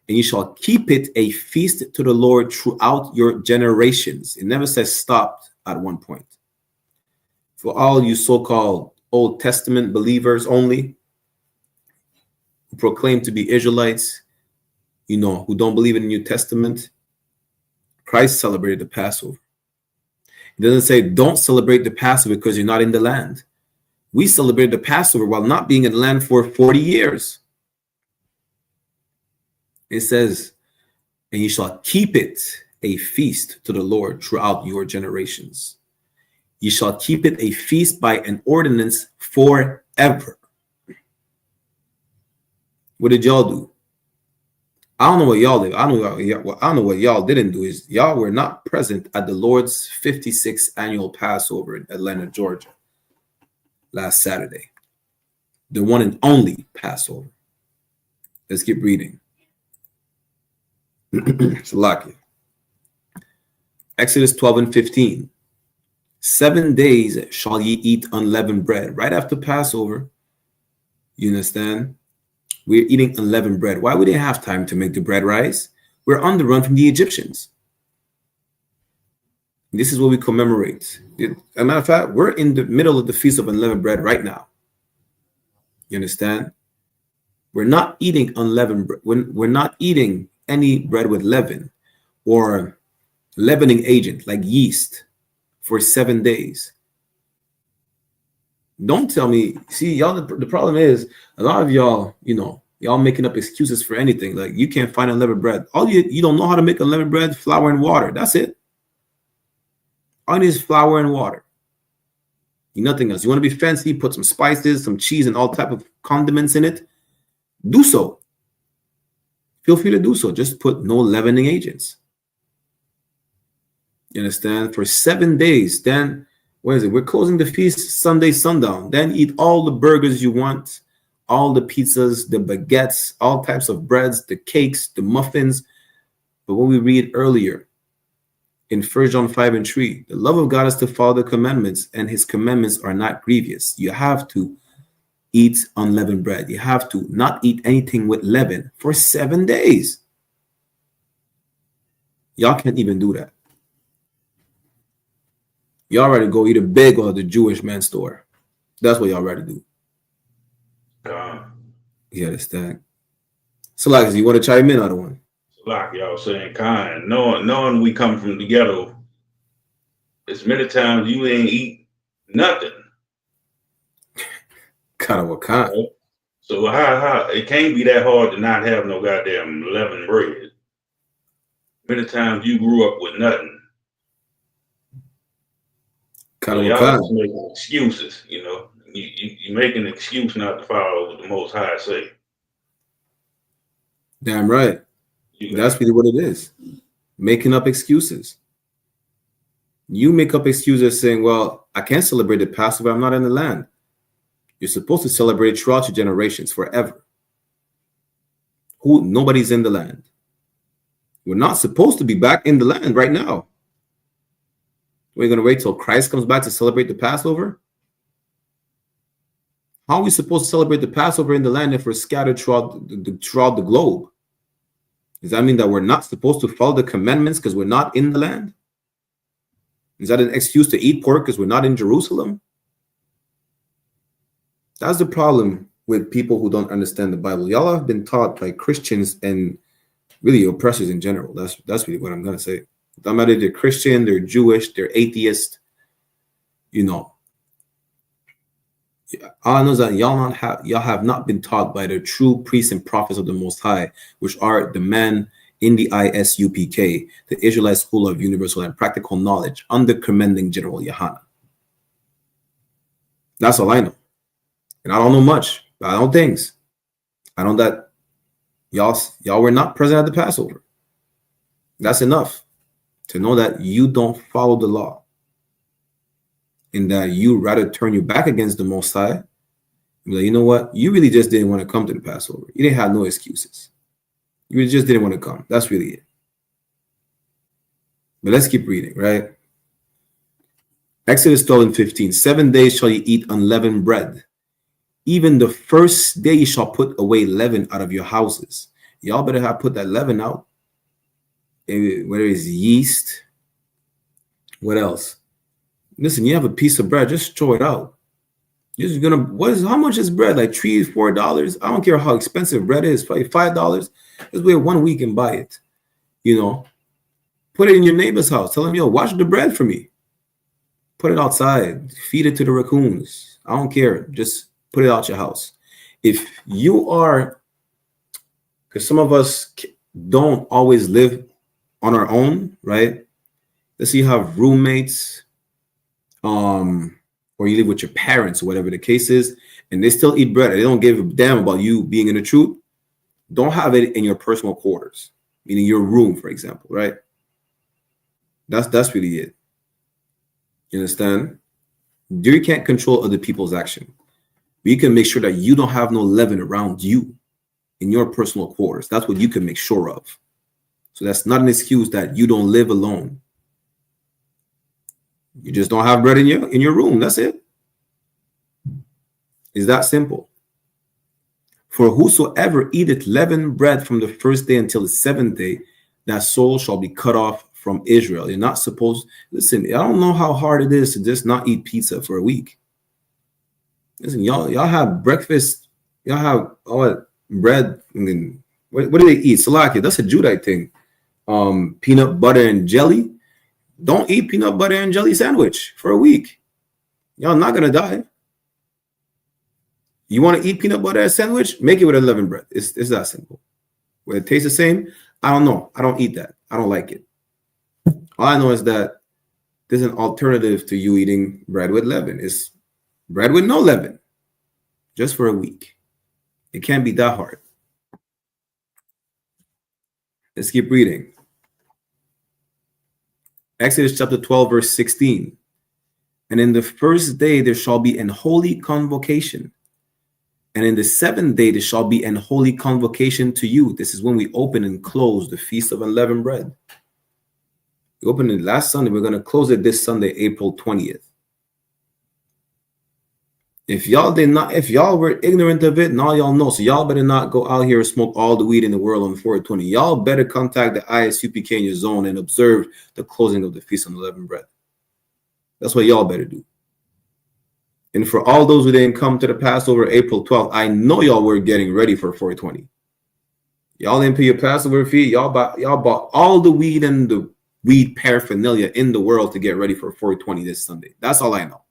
and you shall keep it a feast to the Lord throughout your generations. It never says stopped at one point. For all you so-called Old Testament believers only, who proclaim to be Israelites, you know, who don't believe in the New Testament, Christ celebrated the Passover. It doesn't say don't celebrate the Passover because you're not in the land. We celebrated the Passover while not being in the land for 40 years. It says, and you shall keep it a feast to the Lord throughout your generations. You shall keep it a feast by an ordinance forever. What did y'all do? I don't know what y'all did. I don't know what y'all didn't do. Is y'all were not present at the Lord's 56th annual Passover in Atlanta, Georgia, last Saturday. The one and only Passover. Let's keep reading. Shalakia. Exodus 12:15. 7 days shall ye eat unleavened bread. Right after Passover, you understand? We're eating unleavened bread. Why? We didn't have time to make the bread rise. We're on the run from the Egyptians. This is what we commemorate. As a matter of fact, we're in the middle of the Feast of Unleavened Bread right now. You understand? We're not eating unleavened bread. We're not eating any bread with leaven or leavening agent like yeast for 7 days. Don't tell me. See, y'all, the problem is a lot of y'all, you know, y'all making up excuses for anything. Like you can't find unleavened bread. All you don't know how to make unleavened bread, flour and water. That's it. All you need is flour and water. Nothing else. You want to be fancy, put some spices, some cheese, and all type of condiments in it. Do so. Feel free to do so. Just put no leavening agents. You understand? For 7 days, then what is it? We're closing the feast Sunday sundown. Then eat all the burgers you want, all the pizzas, the baguettes, all types of breads, the cakes, the muffins. But what we read earlier in 1 John 5:3, the love of God is to follow the commandments, and his commandments are not grievous. You have to eat unleavened bread. You have to not eat anything with leaven for 7 days. Y'all can't even do that. Y'all ready to go eat a bagel at the Jewish man store. That's what y'all ready to do. You understand? So, like, you want to chime in on one? Like y'all saying, kind, knowing we come from the ghetto, as many times you ain't eat nothing. Kind of what kind? So how it can't be that hard to not have no goddamn leavened bread. Many times you grew up with nothing. Kind of y'all what kind? just making excuses, you know. You make an excuse not to follow what the Most High say. Damn right. That's really what it is. Making up excuses. You make up excuses saying, well, I can't celebrate the Passover. I'm not in the land. You're supposed to celebrate throughout your generations forever. Nobody's in the land. We're not supposed to be back in the land right now. We're going to wait till Christ comes back to celebrate the Passover? How are we supposed to celebrate the Passover in the land if we're scattered throughout the globe? Does that mean that we're not supposed to follow the commandments because we're not in the land? Is that an excuse to eat pork because we're not in Jerusalem? That's the problem with people who don't understand the Bible. Y'all have been taught by Christians and really oppressors in general. That's really what I'm gonna say. No matter they're Christian, they're Jewish, they're atheist, you know. All I know is that y'all have not been taught by the true priests and prophets of the Most High, which are the men in the I.S.U.P.K, the Israelite School of Universal and Practical Knowledge, under commanding General YAHANNA. That's all I know. And I don't know much, but I know things. I know that y'all were not present at the Passover. That's enough to know that you don't follow the law, and that you rather turn your back against the Most High. Like, you know what? You really just didn't want to come to the Passover. You didn't have no excuses. You really just didn't want to come. That's really it. But let's keep reading, right? Exodus 12:15. 7 days shall ye eat unleavened bread. Even the first day you shall put away leaven out of your houses. Y'all better have put that leaven out. Whether it's yeast. What else? Listen, you have a piece of bread, just throw it out. You're gonna, how much is bread? Like $3, $4? I don't care how expensive bread is, probably $5. Just wait 1 week and buy it. You know, put it in your neighbor's house. Tell him, yo, wash the bread for me. Put it outside. Feed it to the raccoons. I don't care. Just put it out your house. If you are, because some of us don't always live on our own, right? Let's say you have roommates, or you live with your parents, or whatever the case is, and they still eat bread. They don't give a damn about you being in the truth. Don't have it in your personal quarters, meaning your room, for example, right? That's really it. You understand? You can't control other people's action, but you can make sure that you don't have no leaven around you in your personal quarters. That's what you can make sure of. So that's not an excuse that you don't live alone. You just don't have bread in your room. That's it. It's that simple. For whosoever eateth leavened bread from the first day until the seventh day, that soul shall be cut off from Israel. You're not supposed. Listen, I don't know how hard it is to just not eat pizza for a week. Listen, y'all have breakfast. Y'all have bread. And then what do they eat? Salaki. That's a Judite thing. Peanut butter and jelly. Don't eat peanut butter and jelly sandwich for a week. Y'all not gonna die. You want to eat peanut butter sandwich? Make it with unleavened bread. It's that simple. Will it taste the same? I don't know. I don't eat that. I don't like it. All I know is that there's an alternative to you eating bread with leaven. It's bread with no leaven, just for a week. It can't be that hard. Let's keep reading. Exodus chapter 12, verse 16. And in the first day there shall be an holy convocation. And in the seventh day there shall be an holy convocation to you. This is when we open and close the Feast of Unleavened Bread. We opened it last Sunday. We're going to close it this Sunday, April 20th. If y'all were ignorant of it, now y'all know. So y'all better not go out here and smoke all the weed in the world on 420. Y'all better contact the I.S.U.P.K in your zone and observe the closing of the Feast of Unleavened Bread. That's what y'all better do. And for all those who didn't come to the Passover April 12th, I know y'all were getting ready for 420. Y'all didn't pay your Passover fee. Y'all bought all the weed and the weed paraphernalia in the world to get ready for 420 this Sunday. That's all I know.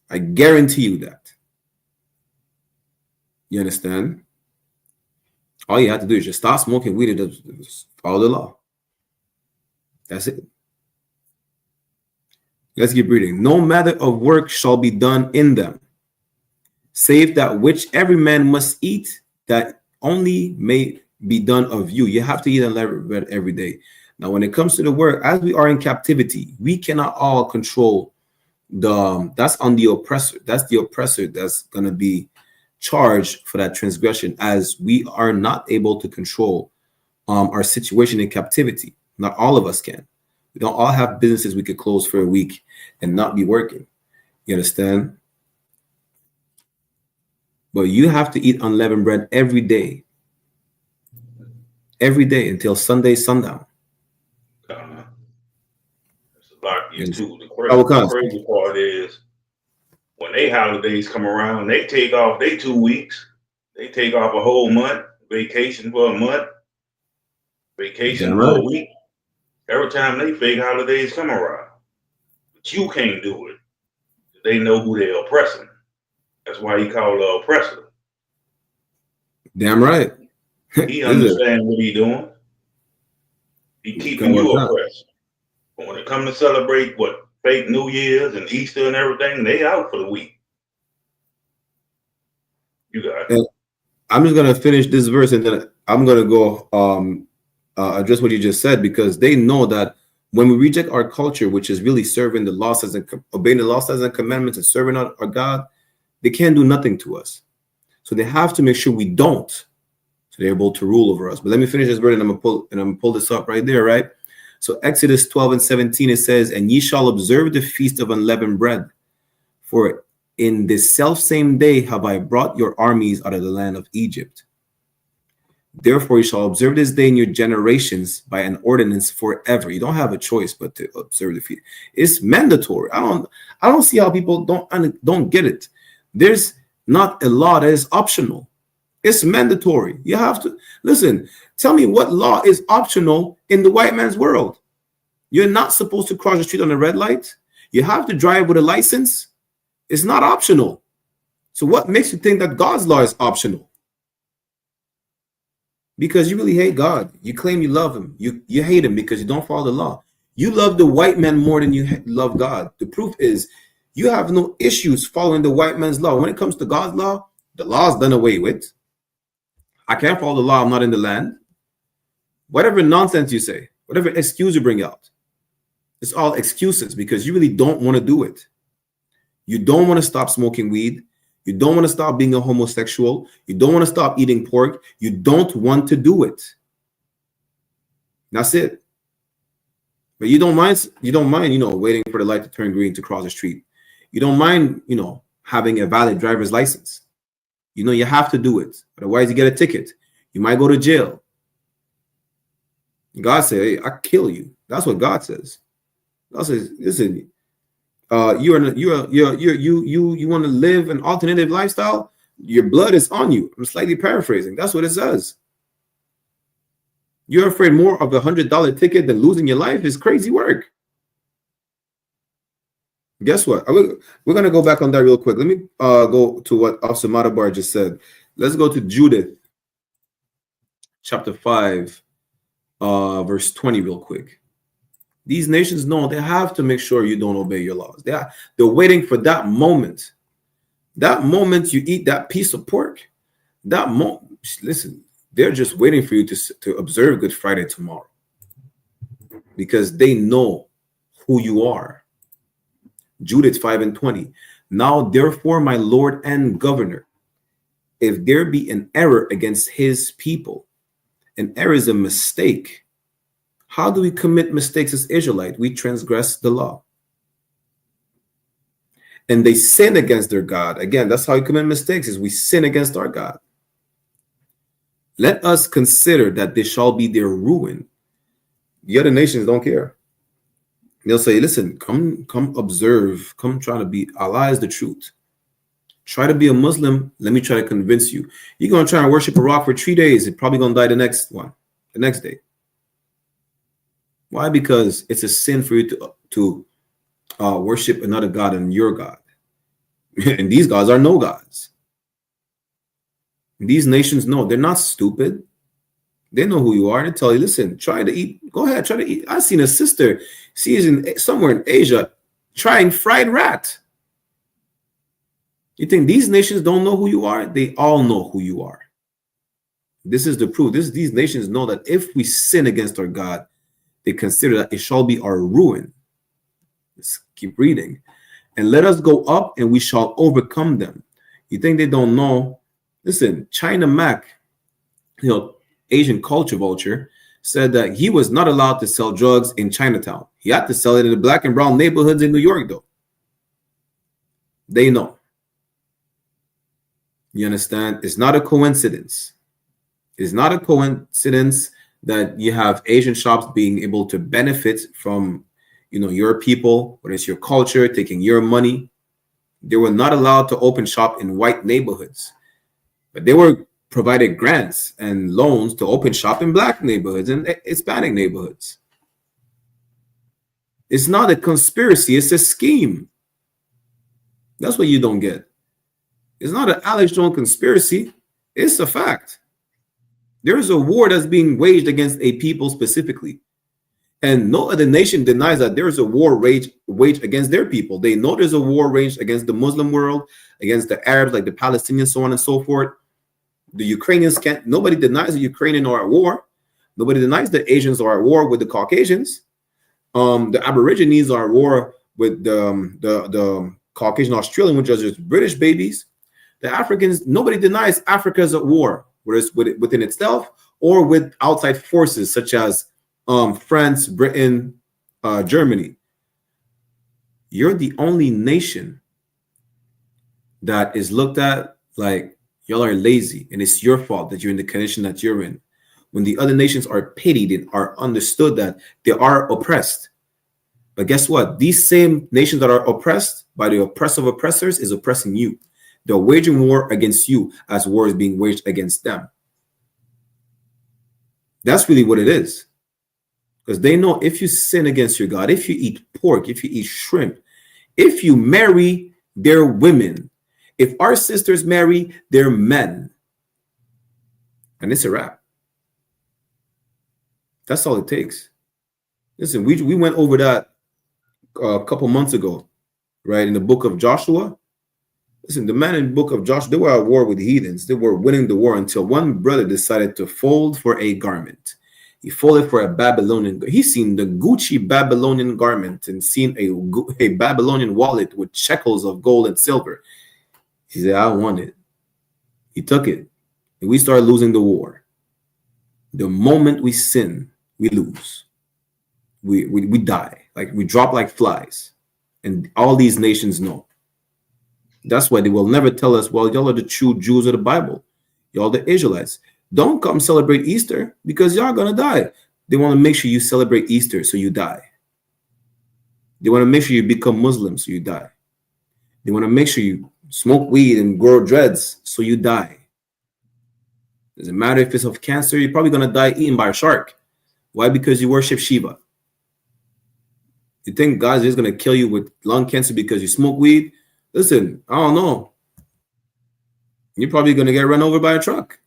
I guarantee you that. You understand? All you have to do is just stop smoking weed and follow the law. That's it. Let's keep reading. No matter of work shall be done in them, save that which every man must eat, that only may be done of you. You have to eat unleavened bread every day. Now, when it comes to the work, as we are in captivity, we cannot all control that's on the oppressor. That's the oppressor that's going to be charged for that transgression, as we are not able to control our situation in captivity. Not all of us can. We don't all have businesses we could close for a week and not be working. You understand? But you have to eat unleavened bread every day until Sunday sundown. Too. The crazy part is when they holidays come around, they take off 2 weeks. They take off a whole month vacation for a month. Vacation Damn for right. a week. Every time they fake holidays come around. But you can't do it. They know who they're oppressing. That's why he called the oppressor. Damn right. He Is it? understands what he doing. He keeping What's you that? oppressed. But when it comes to celebrate what fake New Year's and Easter and everything, they out for the week. You got it. And I'm just gonna finish this verse and then I'm gonna go address what you just said, because they know that when we reject our culture, which is really serving the law, says and obeying the law, says and commandments, and serving our God, they can't do nothing to us. So they have to make sure we don't, so they're able to rule over us. But let me finish this verse, and I'm gonna pull this up right there, right? So Exodus 12:17, it says, "And ye shall observe the feast of unleavened bread, for in this self same day have I brought your armies out of the land of Egypt. Therefore you shall observe this day in your generations by an ordinance forever." You don't have a choice but to observe the feast. It's mandatory. I don't see how people don't get it. There's not a law that is optional. It's mandatory. You have to listen. Tell me what law is optional in the white man's world. You're not supposed to cross the street on a red light. You have to drive with a license. It's not optional. So what makes you think that God's law is optional? Because you really hate God. You claim you love him. You hate him because you don't follow the law. You love the white man more than you love God. The proof is you have no issues following the white man's law. When it comes to God's law, the law is done away with. I can't follow the law. I'm not in the land. Whatever nonsense you say, whatever excuse you bring out, it's all excuses because you really don't want to do it. You don't want to stop smoking weed. You don't want to stop being a homosexual. You don't want to stop eating pork. You don't want to do it. That's it. But you don't mind, waiting for the light to turn green to cross the street. You don't mind, having a valid driver's license. You have to do it. Otherwise, you get a ticket. You might go to jail. God said, "Hey, I kill you." That's what God says. God says, "Listen, you want to live an alternative lifestyle? Your blood is on you." I'm slightly paraphrasing. That's what it says. You're afraid more of $100 ticket than losing your life? Is crazy work. Guess what? We're gonna go back on that real quick. Let me go to what Officer Matabar just said. Let's go to Judith chapter 5, verse 20 real quick. These nations know they have to make sure you don't obey your laws. They're waiting for that moment. That moment you eat that piece of pork, that moment, listen, they're just waiting for you to observe Good Friday tomorrow because they know who you are. Judith 5:20. "Now therefore, my Lord and governor, if there be an error against his people," an error is a mistake. How do we commit mistakes as Israelite? We transgress the law. "And they sin against their God." Again, that's how we commit mistakes, is we sin against our God. "Let us consider that this shall be their ruin." The other nations don't care. They'll say, "Listen, come observe, come try to be, Allah is the truth. Try to be a Muslim. Let me try to convince you. You're going to try and worship a rock for 3 days. You're probably going to die the next day. Why? Because it's a sin for you to worship another God than your God. And these gods are no gods. These nations know. They're not stupid. They know who you are. They tell you, "Listen, try to eat. Go ahead, try to eat." I've seen a sister. She's somewhere in Asia trying fried rat. You think these nations don't know who you are? They all know who you are. This is the proof. These nations know that if we sin against our God, they consider that it shall be our ruin. Let's keep reading. "And let us go up, and we shall overcome them." You think they don't know? Listen, China Mac, Asian culture vulture, said that he was not allowed to sell drugs in Chinatown. He had to sell it in the black and brown neighborhoods in New York, though. They know. You understand? It's not a coincidence. It's not a coincidence that you have Asian shops being able to benefit from, your people, when it's your culture, taking your money. They were not allowed to open shop in white neighborhoods, but they were provided grants and loans to open shop in black neighborhoods and Hispanic neighborhoods. It's not a conspiracy, it's a scheme. That's what you don't get. It's not an Alex Jones conspiracy, it's a fact. There is a war that's being waged against a people specifically. And no other nation denies that there is a war waged against their people. They know there's a war waged against the Muslim world, against the Arabs, like the Palestinians, so on and so forth. The Ukrainians can't, nobody denies the Ukrainians are at war. Nobody denies the Asians are at war with the Caucasians. The Aborigines are at war with the Caucasian Australian, which are just British babies. The Africans, nobody denies Africa's at war, whether it's within itself or with outside forces such as France, Britain, Germany. You're the only nation that is looked at like y'all are lazy and it's your fault that you're in the condition that you're in. When the other nations are pitied and are understood that they are oppressed. But guess what? These same nations that are oppressed by the oppressive oppressors is oppressing you. They're waging war against you as war is being waged against them. That's really what it is. Because they know if you sin against your God, if you eat pork, if you eat shrimp, if you marry their women, if our sisters marry their men, and it's a wrap. That's all it takes. Listen, we went over that a couple months ago, right? In the book of Joshua. Listen, the man in the book of Joshua, they were at war with heathens. They were winning the war until one brother decided to fold for a garment. He folded for a Babylonian. He's seen the Gucci Babylonian garment and seen a Babylonian wallet with shekels of gold and silver. He said, I want it. He took it. And we started losing the war. The moment we sin, we lose. We die. Like we drop like flies. And all these nations know. That's why they will never tell us, well, y'all are the true Jews of the Bible. Y'all the Israelites. Don't come celebrate Easter because y'all going to die. They want to make sure you celebrate Easter so you die. They want to make sure you become Muslim so you die. They want to make sure you smoke weed and grow dreads so you die. Doesn't matter if it's of cancer, you're probably going to die eaten by a shark. Why? Because you worship Shiva. You think God's just going to kill you with lung cancer because you smoke weed? Listen, I don't know. You're probably going to get run over by a truck.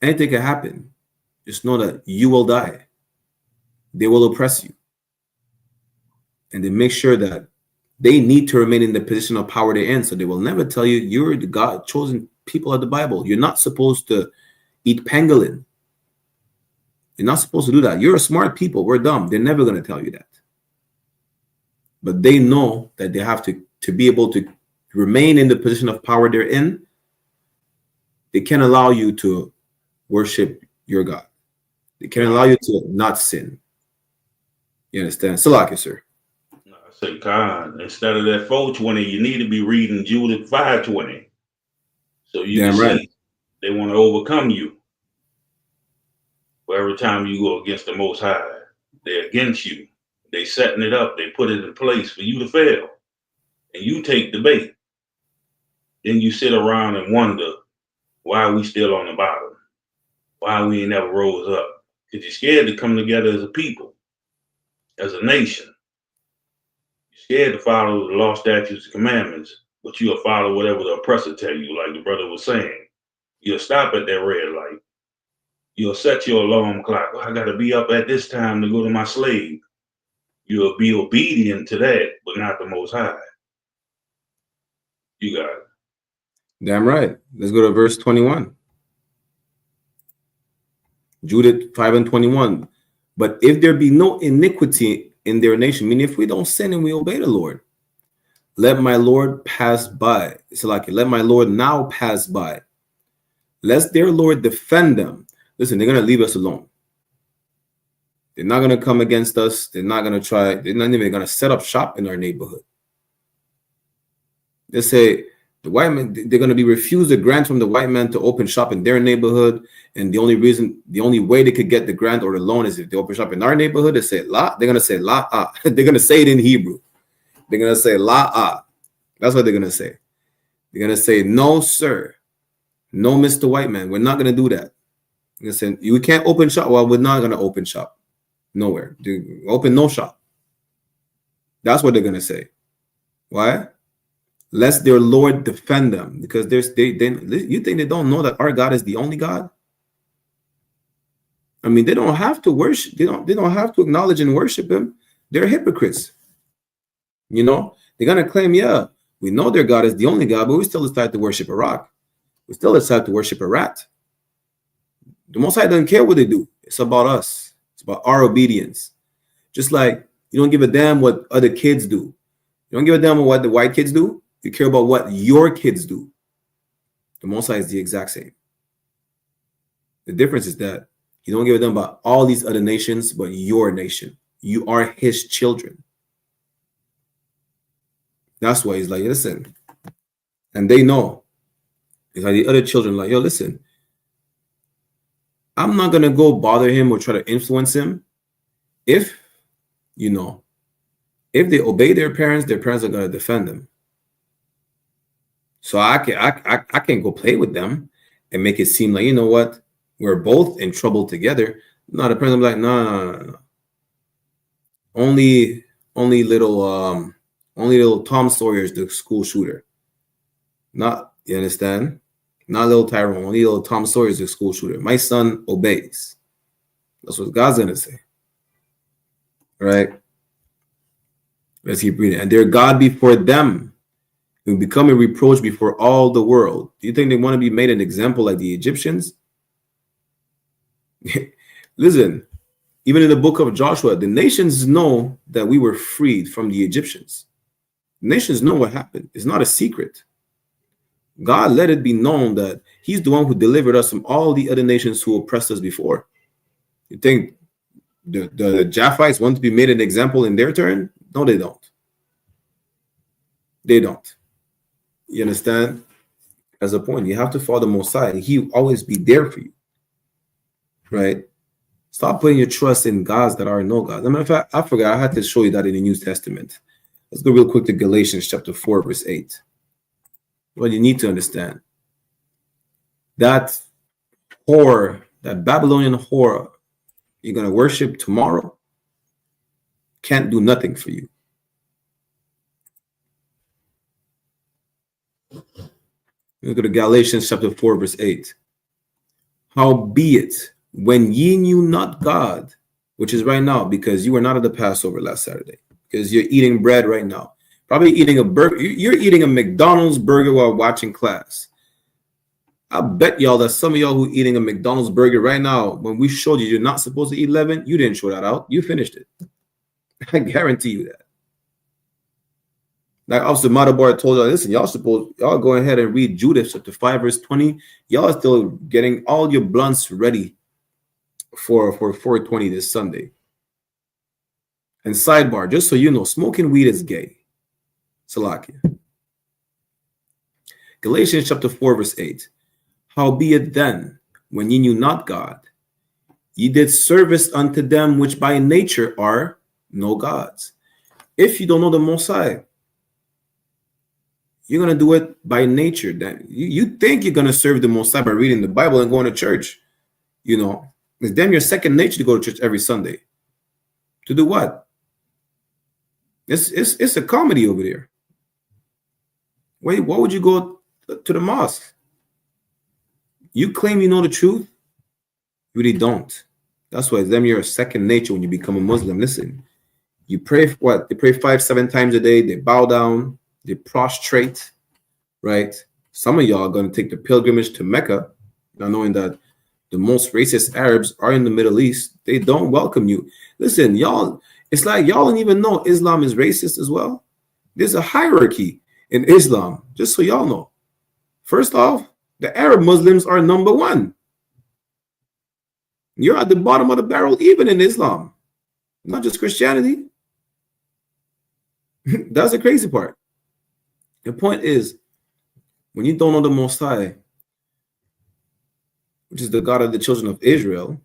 Anything can happen. Just know that you will die. They will oppress you. And they make sure that they need to remain in the position of power they're in. So they will never tell you you're the God chosen people of the Bible. You're not supposed to eat pangolin. You're not supposed to do that. You're a smart people. We're dumb. They're never going to tell you that. But they know that they have to be able to remain in the position of power they're in. They can't allow you to worship your God. They can't allow you to not sin. You understand? Salaki, sir. I say, God, instead of that 420, you need to be reading Judith 5:20. So you can see they want to overcome you. But every time you go against the Most High, they're against you. They setting it up. They put it in place for you to fail. And you take the bait. Then you sit around and wonder why we still on the bottom. Why we ain't never rose up. Because you're scared to come together as a people, as a nation. You're scared to follow the law, statutes, and commandments, but you'll follow whatever the oppressor tell you, like the brother was saying. You'll stop at that red light. You'll set your alarm clock. I got to be up at this time to go to my slave. You'll be obedient to that, but not the Most High. You got it. Damn right. Let's go to verse 21. Judith 5:21. But if there be no iniquity in their nation, meaning if we don't sin and we obey the Lord, let my Lord pass by. It's like, let my Lord now pass by. Lest their Lord defend them. Listen, they're going to leave us alone. They're not going to come against us. They're not going to try. They're not even going to set up shop in our neighborhood. They say the white man, they're going to be refused a grant from the white man to open shop in their neighborhood. And the only way they could get the grant or the loan is if they open shop in our neighborhood. They say la. They're going to say la. They're going to say it in Hebrew. They're going to say la. That's what they're going to say. They're going to say, no, sir. No, Mr. White Man, we're not going to do that. Listen, you can't open shop. Well, we're not going to open shop. Nowhere. Dude, open no shop. That's what they're going to say. Why? Lest their Lord defend them. Because you think they don't know that our God is the only God? I mean, they don't have to worship. They don't have to acknowledge and worship him. They're hypocrites. You know, they're going to claim, yeah, we know their God is the only God, but we still decide to worship a rock. We still decide to worship a rat. The Most High doesn't care what they do. It's about us. It's about our obedience. Just like you don't give a damn what other kids do. You don't give a damn what the white kids do. You care about what your kids do. The Most High is the exact same. The difference is that you don't give a damn about all these other nations, but your nation. You are his children. That's why he's like, listen. And they know. It's like the other children like, yo, listen. I'm not going to go bother him or try to influence him. If, you know, if they obey their parents are going to defend them. So I can't go play with them and make it seem like, you know what, we're both in trouble together. No, the parents are like, no. Only little Tom Sawyer is the school shooter. Not, you understand? Not little Tyrone. Only little Tom Sawyer is the school shooter. My son obeys. That's what God's going to say. Right? Let's keep reading. And their God before them will become a reproach before all the world. Do you think they want to be made an example like the Egyptians? Listen, even in the book of Joshua, the nations know that we were freed from the Egyptians. The nations know what happened. It's not a secret. God let it be known that he's the one who delivered us from all the other nations who oppressed us before. You think the Japhites want to be made an example in their turn? No, they don't. They don't. You understand? As a point, you have to follow the Most High, and he will always be there for you. Right? Stop putting your trust in gods that are no gods. As a matter of fact, I forgot. I had to show you that in the New Testament. Let's go real quick to Galatians chapter 4, verse 8. Well, you need to understand that whore, that Babylonian whore you're going to worship tomorrow can't do nothing for you. Let's go to Galatians chapter 4, verse 8. Howbeit, when ye knew not God, which is right now, because you were not at the Passover last Saturday, because you're eating bread right now. Probably eating a burger. You're eating a McDonald's burger while watching class. I bet y'all that some of y'all who eating a McDonald's burger right now, when we showed you you're not supposed to eat leaven, you didn't show that out. You finished it. I guarantee you that. Like Officer Matabar told y'all, listen, y'all go ahead and read Judith chapter 5, verse 20. Y'all are still getting all your blunts ready for 420 this Sunday. And sidebar, just so you know, smoking weed is gay. Salakia. Galatians chapter 4, verse 8. Howbeit then, when ye knew not God, ye did service unto them which by nature are no gods. If you don't know the Most High, you're going to do it by nature. That you think you're going to serve the Most High by reading the Bible and going to church. You know, it's damn your second nature to go to church every Sunday. To do what? It's a comedy over there. Wait, why would you go to the mosque? You claim you know the truth. You really don't. That's why it's them your second nature when you become a Muslim. Listen, you pray for what? They pray 5-7 times a day. They bow down. They prostrate. Right? Some of y'all are going to take the pilgrimage to Mecca, now knowing that the most racist Arabs are in the Middle East. They don't welcome you. Listen, y'all, it's like y'all don't even know Islam is racist as well. There's a hierarchy in Islam, just so y'all know. First off, the Arab Muslims are number one. You're at the bottom of the barrel, even in Islam, not just Christianity. That's the crazy part. The point is, when you don't know the Most High, which is the God of the children of Israel,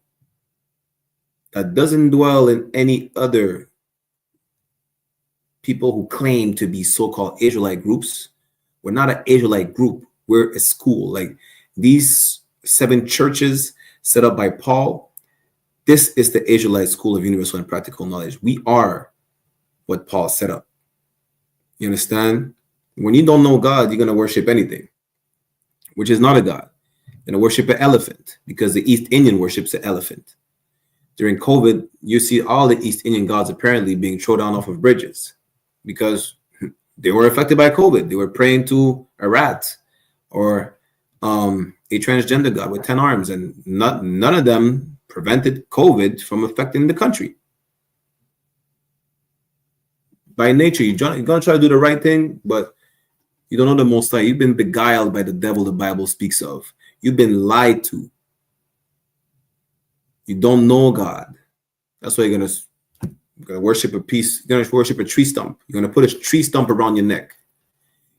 that doesn't dwell in any other people who claim to be so-called Israelite groups. We're not an Israelite group. We're a school. Like these 7 churches set up by Paul, this is the Israelite school of universal and practical knowledge. We are what Paul set up. You understand? When you don't know God, you're going to worship anything, which is not a God. You're going to worship an elephant because the East Indian worships an elephant. During COVID, you see all the East Indian gods apparently being thrown down off of bridges because they were affected by COVID. They were praying to a rat or a transgender god with 10 arms, and none of them prevented COVID from affecting the country. By nature, you're going to try to do the right thing, but you don't know the Most High. You've been beguiled by the devil the Bible speaks of. You've been lied to. You don't know God. That's why you're going to worship a piece. You're going to worship a tree stump. You're going to put a tree stump around your neck.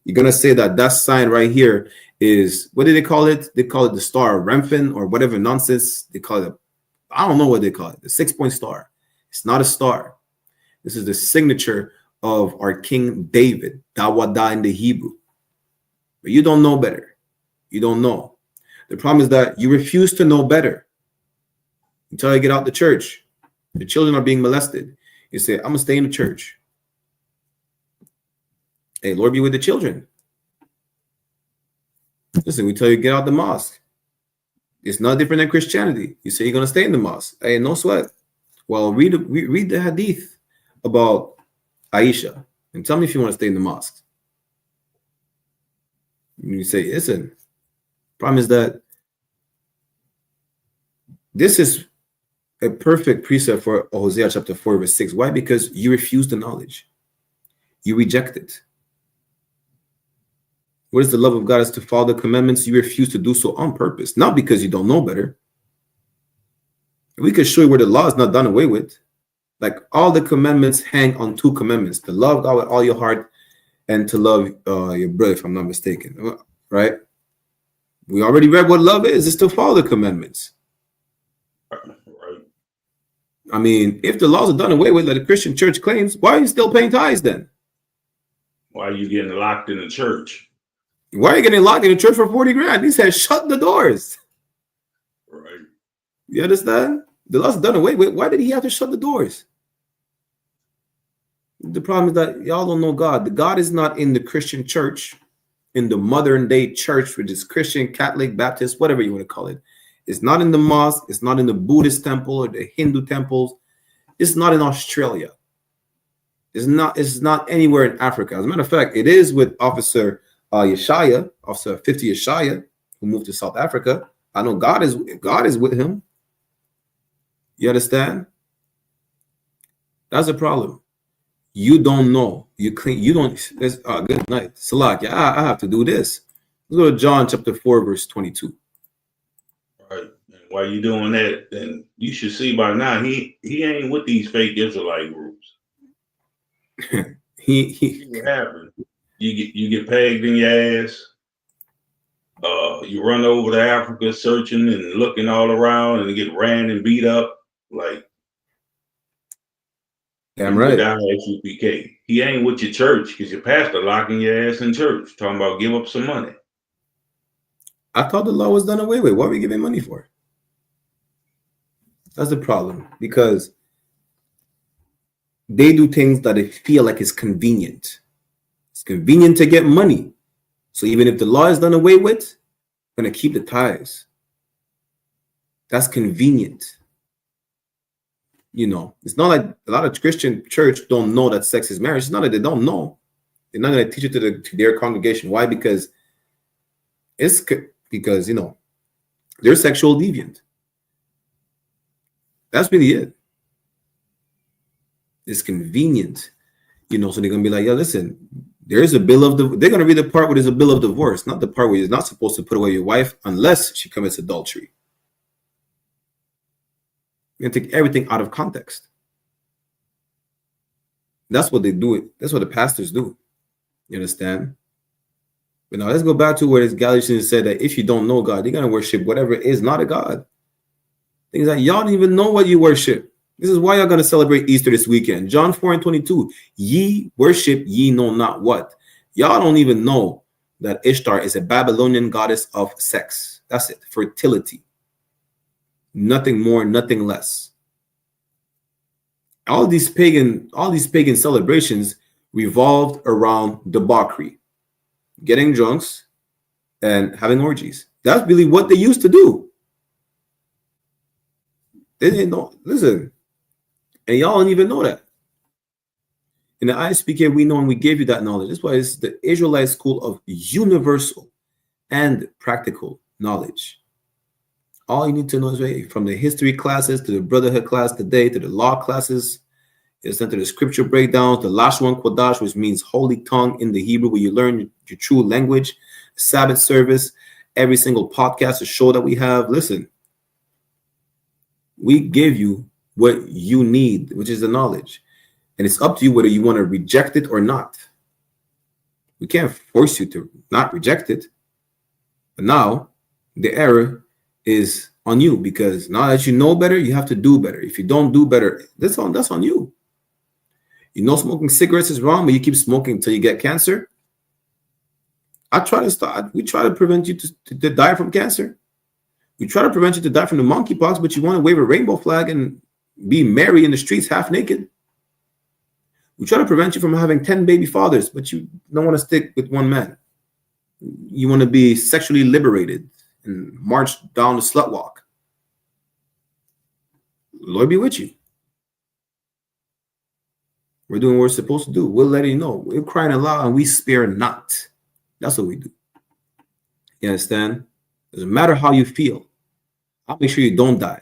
You're going to say that sign right here is, what do they call it? They call it the star of Remphan or whatever nonsense. They call it, I don't know what they call it, the 6-point star. It's not a star. This is the signature of our King David, Dawada in the Hebrew. But you don't know better. You don't know. The problem is that you refuse to know better until you get out the church. The children are being molested. You say, I'm going to stay in the church. Hey, Lord be with the children. Listen, we tell you get out the mosque. It's not different than Christianity. You say you're going to stay in the mosque. Hey, no sweat. Well, read the hadith about Aisha and tell me if you want to stay in the mosque. You say, listen, problem is that this is a perfect precept for Hosea chapter 4, verse 6. Why? Because you refuse the knowledge. You reject it. What is the love of God is to follow the commandments. You refuse to do so on purpose, not because you don't know better. We could show you where the law is not done away with. Like all the commandments hang on 2 commandments: to love God with all your heart and to love your brother, if I'm not mistaken. Right? We already read what love is. It's to follow the commandments. Right. I mean, if the laws are done away with, like the Christian church claims, why are you still paying tithes then? Why are you getting locked in the church? Why are you getting locked in the church for 40 grand? He said, shut the doors. Right. You understand? The laws are done away with. Why did he have to shut the doors? The problem is that y'all don't know God. The God is not in the Christian church, in the modern day church, which is Christian, Catholic, Baptist, whatever you want to call it. It's not in the mosque. It's not in the Buddhist temple or the Hindu temples. It's not in Australia. It's not anywhere in Africa. As a matter of fact, it is with Officer Officer 50 Yeshaya, who moved to South Africa. I know God is with him. You understand? That's a problem. You don't know. You don't. Good night. Salak. Yeah, I have to do this. Let's go to John chapter 4, verse 22. Right. And while you doing that, then you should see by now he ain't with these fake Israelite groups. he What happened? You get pegged in your ass. You run over to Africa searching and looking all around and get ran and beat up. Like, damn right. With I.S.U.P.K. He ain't with your church because your pastor locking your ass in church, talking about give up some money. I thought the law was done away with. What are we giving money for? That's the problem, because they do things that they feel like is convenient. It's convenient to get money. So even if the law is done away with, I'm going to keep the tithes. That's convenient. You know, it's not like a lot of Christian church don't know that sex is marriage. It's not that they don't know. They're not going to teach it to their congregation. Why? Because you know, they're sexual deviant. That's really it. It's convenient, you know. So they're gonna be like, "Yeah, listen, there's a bill of they're gonna read the part where there's a bill of divorce, not the part where you're not supposed to put away your wife unless she commits adultery." You're gonna take everything out of context. That's what they do. That's what the pastors do. You understand? But now let's go back to where this Galatians said that if you don't know God, you're gonna worship whatever is not a God. Things like y'all don't even know what you worship. This is why y'all gonna celebrate Easter this weekend. John 4:22. Ye worship ye know not what. Y'all don't even know that Ishtar is a Babylonian goddess of sex. That's it. Fertility. Nothing more, nothing less. All these pagan celebrations revolved around debauchery, getting drunks, and having orgies. That's really what they used to do. They didn't know. Listen, and y'all don't even know that. In the I.S.U.P.K, we know and we gave you that knowledge. That's why it's the Israelite school of universal and practical knowledge. All you need to know is right, from the history classes to the Brotherhood class today to the law classes, it's into the scripture breakdowns, the Lashon Kodash, which means holy tongue in the Hebrew, where you learn your true language, Sabbath service, every single podcast, a show that we have. Listen, we give you what you need, which is the knowledge. And it's up to you whether you want to reject it or not. We can't force you to not reject it. But now the error is on you, because now that you know better, you have to do better. If you don't do better, that's on you. You know smoking cigarettes is wrong, but you keep smoking until you get cancer. We try to prevent you to die from cancer. We try to prevent you to die from the monkeypox, but you want to wave a rainbow flag and be merry in the streets half naked. We try to prevent you from having 10 baby fathers, but you don't want to stick with one man. You want to be sexually liberated and march down the slut walk. Lord be with you. We're doing what we're supposed to do. We'll let you know. We're crying aloud and we spare not. That's what we do. You understand? Doesn't matter how you feel. I'll make sure you don't die.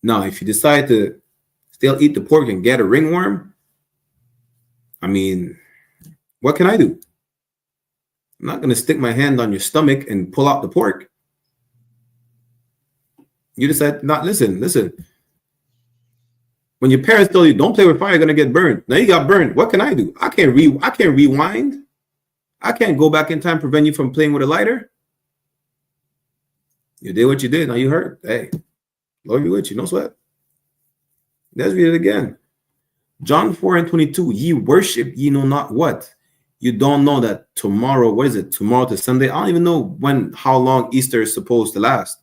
Now, if you decide to still eat the pork and get a ringworm, I mean, what can I do? I'm not going to stick my hand on your stomach and pull out the pork. You decide not listen. When your parents tell you don't play with fire, you're going to get burned. Now you got burned. What can I do? I can't rewind. I can't go back in time, prevent you from playing with a lighter. You did what you did. Now you hurt. Hey, Lord be with you. No sweat. Let's read it again. John 4:22. Ye worship, ye know not what. You don't know that tomorrow, what is it? Tomorrow to Sunday. I don't even know how long Easter is supposed to last.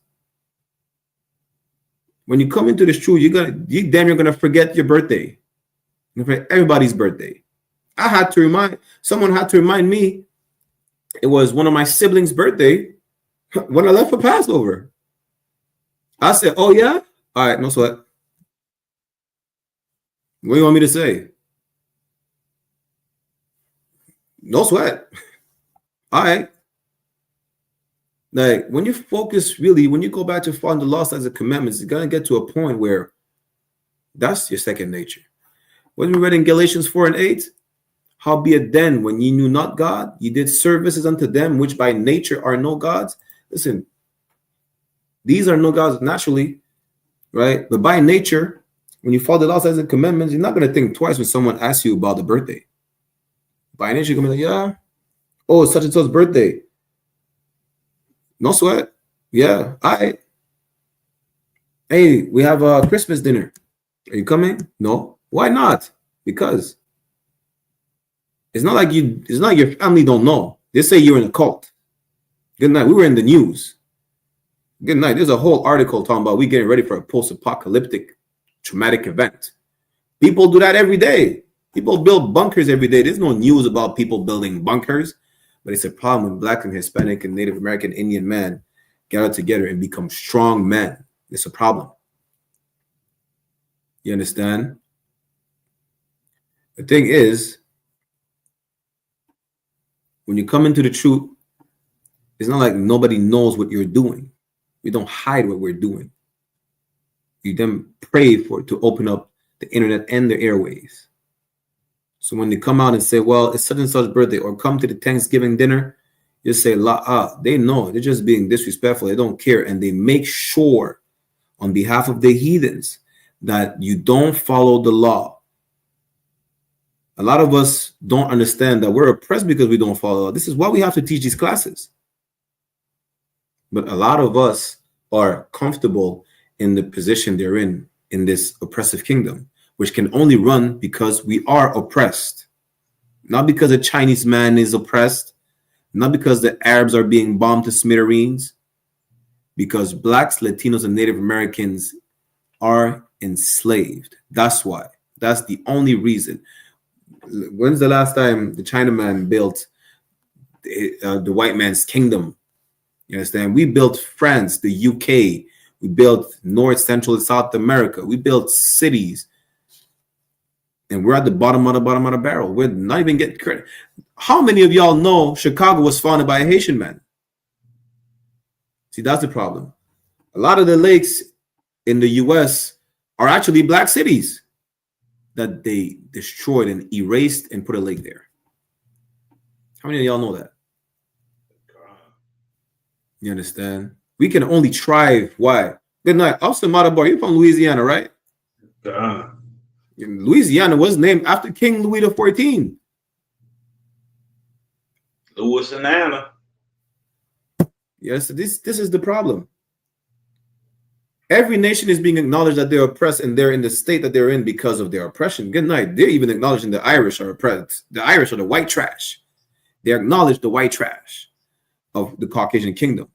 When you come into this truth, you're gonna forget your birthday. You're gonna forget everybody's birthday. Someone had to remind me. It was one of my siblings' birthday when I left for Passover. I said, "Oh yeah, all right, no sweat." What do you want me to say? No sweat. All right. Like when you focus really, when you go back to following the law, statutes, and commandments, it's gonna get to a point where that's your second nature. When we read in Galatians 4:8, howbeit then, when ye knew not God, ye did services unto them which by nature are no gods. Listen, these are no gods naturally, right? But by nature, when you follow the law, statutes, and commandments, you're not gonna think twice when someone asks you about the birthday. By nature, you're gonna be like, yeah, oh, it's such and such birthday. No sweat. Yeah, all right. Hey, we have a Christmas dinner. Are you coming? No. Why not? Because it's not like your family don't know. They say you're in a cult. Good night. We were in the news. Good night. There's a whole article talking about we getting ready for a post-apocalyptic traumatic event. People do that every day. People build bunkers every day. There's no news about people building bunkers, but it's a problem when Black and Hispanic and Native American Indian men gather together and become strong men. It's a problem. You understand? The thing is, when you come into the truth, it's not like nobody knows what you're doing. We don't hide what we're doing. You then pray for it to open up the internet and the airways. So when they come out and say, well, it's such and such birthday, or come to the Thanksgiving dinner, you say, they know. They're just being disrespectful. They don't care. And they make sure on behalf of the heathens that you don't follow the law. A lot of us don't understand that we're oppressed because we don't follow the law. This is why we have to teach these classes. But a lot of us are comfortable in the position they're in this oppressive kingdom, which can only run because we are oppressed. Not because a Chinese man is oppressed, not because the Arabs are being bombed to smithereens, because blacks, Latinos, and Native Americans are enslaved. That's why. That's the only reason. When's the last time the Chinaman built the white man's kingdom? You understand? We built France, the UK. We built North, Central, and South America. We built cities. And we're at the bottom of the barrel. We're not even getting credit. How many of y'all know Chicago was founded by a Haitian man? See, that's the problem. A lot of the lakes in the U.S. are actually black cities that they destroyed and erased and put a lake there. How many of y'all know that? You understand? We can only thrive. Why? Good night. Austin Matabar, you're from Louisiana, right? Louisiana was named after King Louis XIV. Louis and Anna. Yes, this is the problem. Every nation is being acknowledged that they're oppressed, and they're in the state that they're in because of their oppression. Good night. They're even acknowledging the Irish are oppressed. The Irish are the white trash. They acknowledge the white trash of the Caucasian kingdom.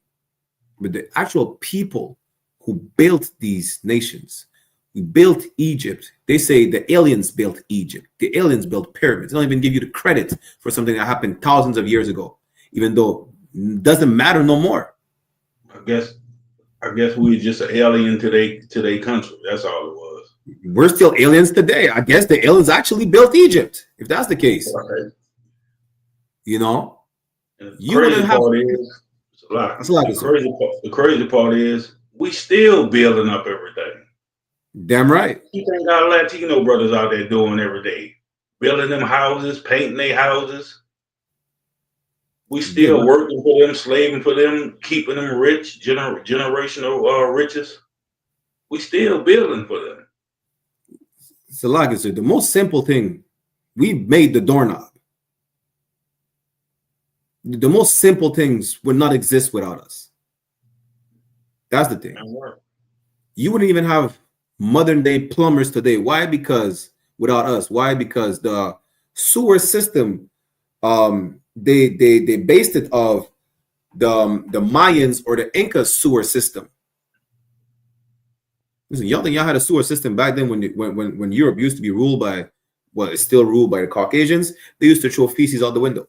But the actual people who built these nations, we built Egypt. They say the aliens built Egypt. The aliens built pyramids. They don't even give you the credit for something that happened thousands of years ago, even though it doesn't matter no more. I guess we just an alien to their country. That's all it was. We're still aliens today. I guess the aliens actually built Egypt, if that's the case. Right. You know, And you wouldn't have. The crazy part is we still building up everything. Damn right. You think our Latino brothers out there doing every day, building them houses, painting their houses. We still working for them, slaving for them, keeping them rich, generational riches. We still building for them. So like I said, the most simple thing, we made the doorknob. The most simple things would not exist without us. That's the thing. You wouldn't even have modern day plumbers today. Why? Because without us. Why? Because the sewer system, they based it off the Mayans or the Inca sewer system. Listen, y'all think y'all had a sewer system back then when Europe used to be ruled by, well, it's still ruled by the Caucasians. They used to throw feces out the window.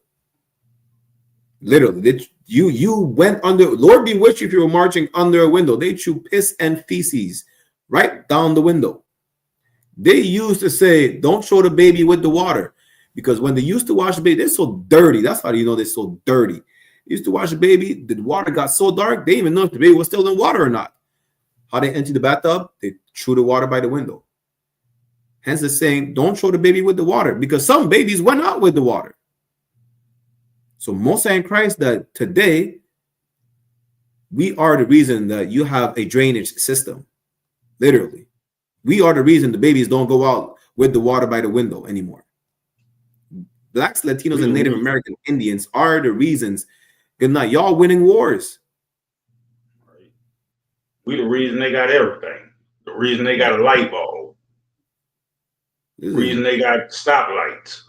Literally, you went under. Lord be with you if you were marching under a window. They threw piss and feces right down the window. They used to say, "Don't throw the baby with the water," because when they used to wash the baby, they're so dirty. That's how you know they're so dirty. They used to wash the baby. The water got so dark they didn't even know if the baby was still in water or not. How they emptied the bathtub? They threw the water by the window. Hence the saying, "Don't throw the baby with the water," because some babies went out with the water. So most in Christ that today, we are the reason that you have a drainage system. Literally. We are the reason the babies don't go out with the water by the window anymore. Blacks, Latinos, and Native American Indians are the reasons. Good night. Y'all winning wars. We the reason they got everything. The reason they got a light bulb. The reason they got stoplights.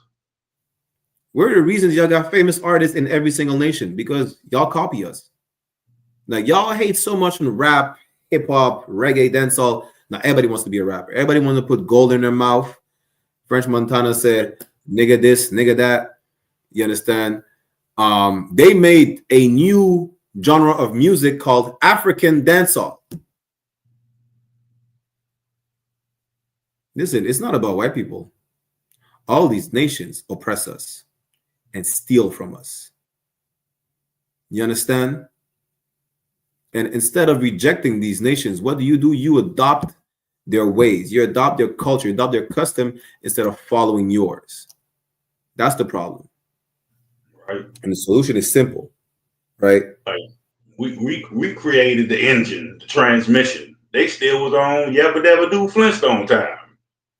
We're the reasons y'all got famous artists in every single nation, because y'all copy us. Like, y'all hate so much in rap, hip hop, reggae, dancehall. Now everybody wants to be a rapper. Everybody wants to put gold in their mouth. French Montana said, "Nigga this, nigga that." You understand? They made a new genre of music called African dancehall. Listen, it's not about white people. All these nations oppress us and steal from us. You understand? And instead of rejecting these nations, what do? You adopt their ways. You adopt their culture, you adopt their custom instead of following yours. That's the problem. Right. And the solution is simple, right? Like we created the engine, the transmission. They still was on Yabba Dabba Doo Flintstone time.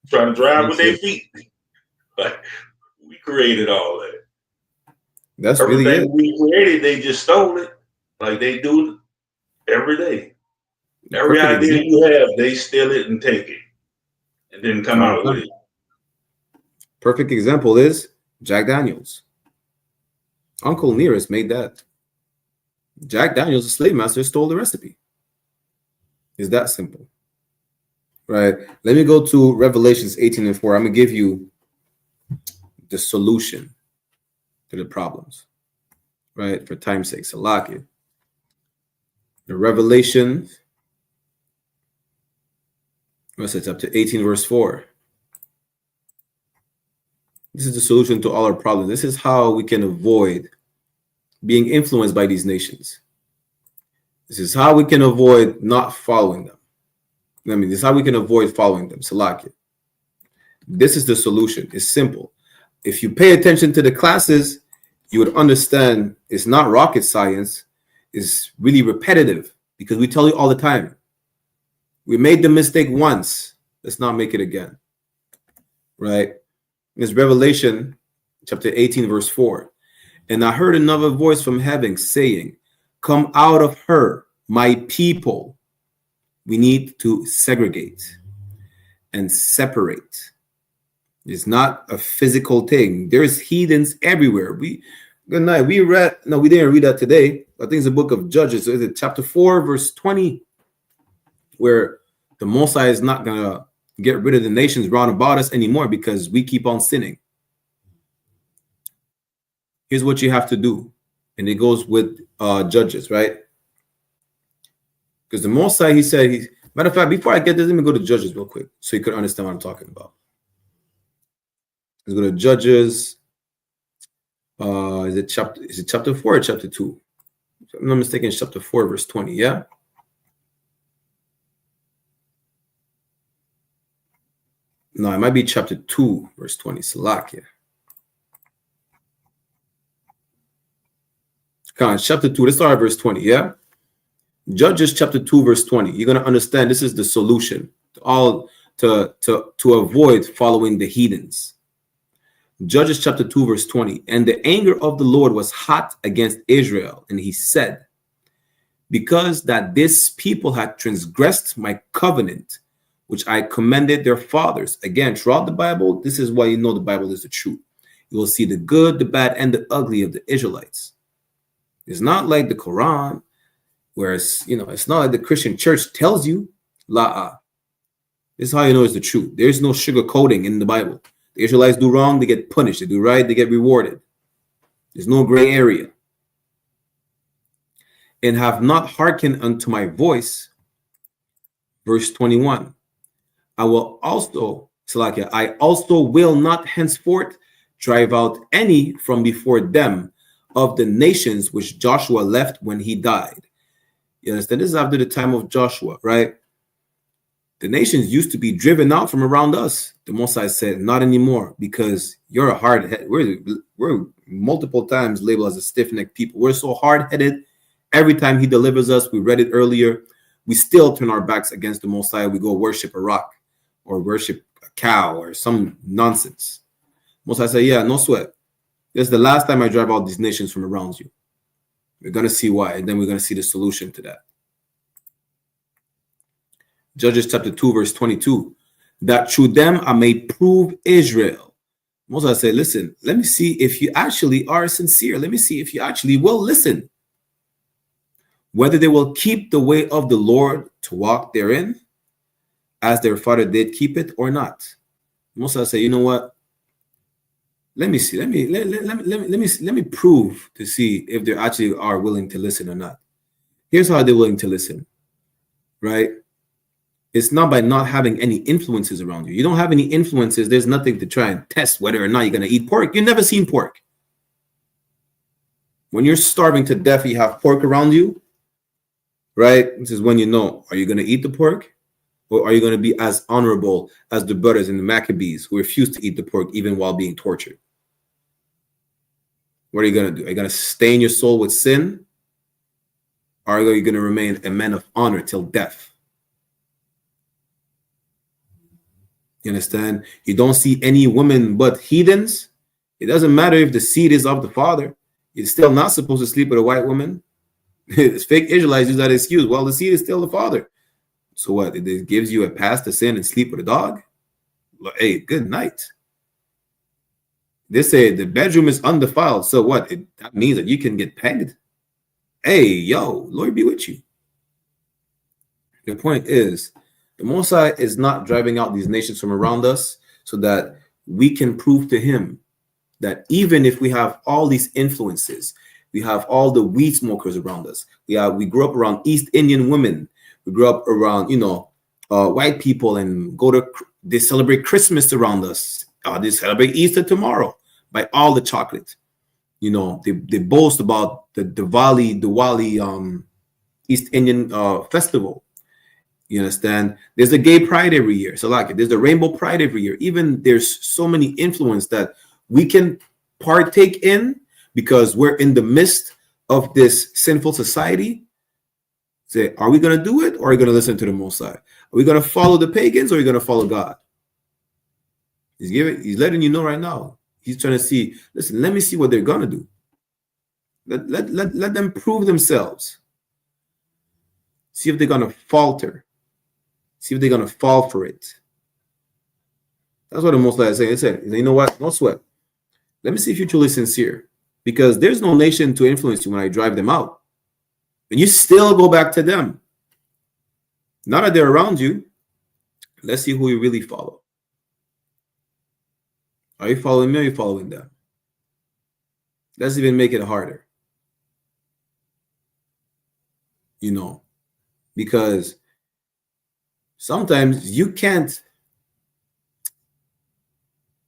Trying to drive with their feet. Like, we created all that. That's everything really it. We created, they just stole it. Like they do every day. Every idea you have, they steal it and take it. And then come out with it. Perfect example is Jack Daniels. Uncle Nearest made that. Jack Daniels, a slave master, stole the recipe. It's that simple. Right? Let me go to Revelations 18:4. I'm going to give you the solution to the problems. Right? For time's sake. Salaki. The Revelation, what's it, chapter 18, verse 4. This is the solution to all our problems. This is how we can avoid being influenced by these nations. This is how we can avoid not following them. This is how we can avoid following them. Salaki. This is the solution. It's simple. If you pay attention to the classes, you would understand it's not rocket science. It's really repetitive because we tell you all the time. We made the mistake once. Let's not make it again. Right? It's Revelation chapter 18, verse 4. And I heard another voice from heaven saying, come out of her, my people. We need to segregate and separate. It's not a physical thing. There's heathens everywhere. We didn't read that today. I think it's the book of Judges. Is it chapter 4, verse 20, where the Mosai is not going to get rid of the nations round about us anymore because we keep on sinning. Here's what you have to do. And it goes with Judges, right? Because the Mosai, he said, matter of fact, before I get this, let me go to Judges real quick so you could understand what I'm talking about. Let's go to Judges. Is it chapter 4 or chapter 2? If I'm not mistaken, it's chapter 4, verse 20, yeah? No, it might be chapter 2, verse 20. Salakia. Come on, chapter 2. Let's start at verse 20, yeah? Judges chapter 2, verse 20. You're going to understand this is the solution to avoid following the heathens. Judges chapter 2, verse 20. And the anger of the Lord was hot against Israel. And he said, because that this people had transgressed my covenant, which I commanded their fathers. Again, throughout the Bible, this is why you know the Bible is the truth. You will see the good, the bad, and the ugly of the Israelites. It's not like the Quran, where it's not like the Christian church tells you, la'ah. This is how you know it's the truth. There's no sugarcoating in the Bible. The Israelites do wrong, they get punished. They do right, they get rewarded. There's no gray area. And have not hearkened unto my voice. Verse 21. I also will not henceforth drive out any from before them of the nations which Joshua left when he died. You understand? This is after the time of Joshua, right? The nations used to be driven out from around us. The Mosai said, not anymore, because you're a hard-headed. We're multiple times labeled as a stiff-necked people. We're so hard-headed. Every time he delivers us, we read it earlier, we still turn our backs against the Mosai. We go worship a rock or worship a cow or some nonsense. Mosai said, yeah, no sweat. This is the last time I drive out these nations from around you. We're going to see why, and then we're going to see the solution to that. Judges chapter 2, verse 22. That through them I may prove Israel. Moses said, listen, let me see if you actually are sincere. Let me see if you actually will listen. Whether they will keep the way of the Lord to walk therein, as their father did keep it or not. Moses said, you know what? Let me see. Let me prove to see if they actually are willing to listen or not. Here's how they're willing to listen, right? It's not by not having any influences around you. You don't have any influences. There's nothing to try and test whether or not you're going to eat pork. You've never seen pork. When you're starving to death, you have pork around you, right? This is when you know, are you going to eat the pork? Or are you going to be as honorable as the brothers in the Maccabees who refused to eat the pork even while being tortured? What are you going to do? Are you going to stain your soul with sin? Or are you going to remain a man of honor till death? You understand? You don't see any women but heathens. It doesn't matter if the seed is of the father. You're still not supposed to sleep with a white woman. Fake Israelites use that excuse. Well, the seed is still the father. So what? It gives you a pass to sin and sleep with a dog? Hey, good night. They say the bedroom is undefiled. So what? That means that you can get pegged. Hey, yo, Lord be with you. The point is, the Most High is not driving out these nations from around us so that we can prove to him that even if we have all these influences, we have all the weed smokers around us. We grew up around East Indian women. We grew up around, white people, and they celebrate Christmas around us. They celebrate Easter tomorrow by all the chocolate. They boast about the Diwali East Indian festival. You understand? There's a gay pride every year. So there's the rainbow pride every year. Even there's so many influence that we can partake in because we're in the midst of this sinful society. Say, are we going to do it, or are we going to listen to the Most High? Are we going to follow the pagans, or are we going to follow God? He's letting you know right now. He's trying to see, listen, let me see what they're going to do. Let them prove themselves. See if they're going to falter. See if they're going to fall for it. That's what the Most High is saying. He said, you know what? No sweat. Let me see if you're truly sincere. Because there's no nation to influence you when I drive them out. And you still go back to them. Now that they're around you, let's see who you really follow. Are you following me, or are you following them? Let's even make it harder. Because sometimes you can't,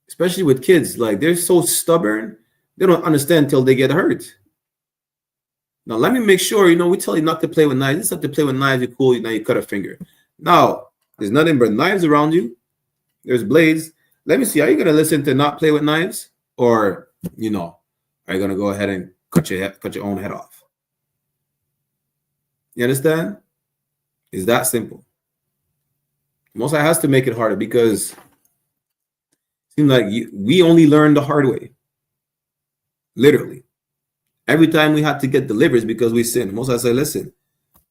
especially with kids, they're so stubborn, they don't understand until they get hurt. Now, let me make sure, we tell you not to play with knives. It's not to play with knives, you're cool, now you cut a finger. Now, there's nothing but knives around you. There's blades. Let me see, are you going to listen to not play with knives? Or, are you going to go ahead and cut your own head off? You understand? It's that simple. Most High has to make it harder because it seems like we only learn the hard way. Literally. Every time we had to get deliverance because we sinned. Most High said, listen,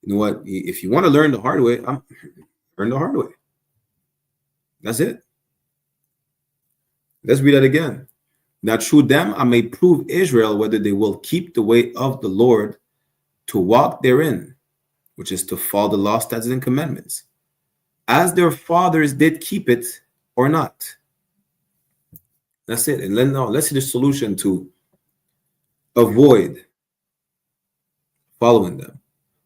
you know what? If you want to learn the hard way, learn the hard way. That's it. Let's read that again. Now through them I may prove Israel whether they will keep the way of the Lord to walk therein, which is to follow the law, statutes, and commandments, as their fathers did keep it or not. That's it. And let's see the solution to avoid following them.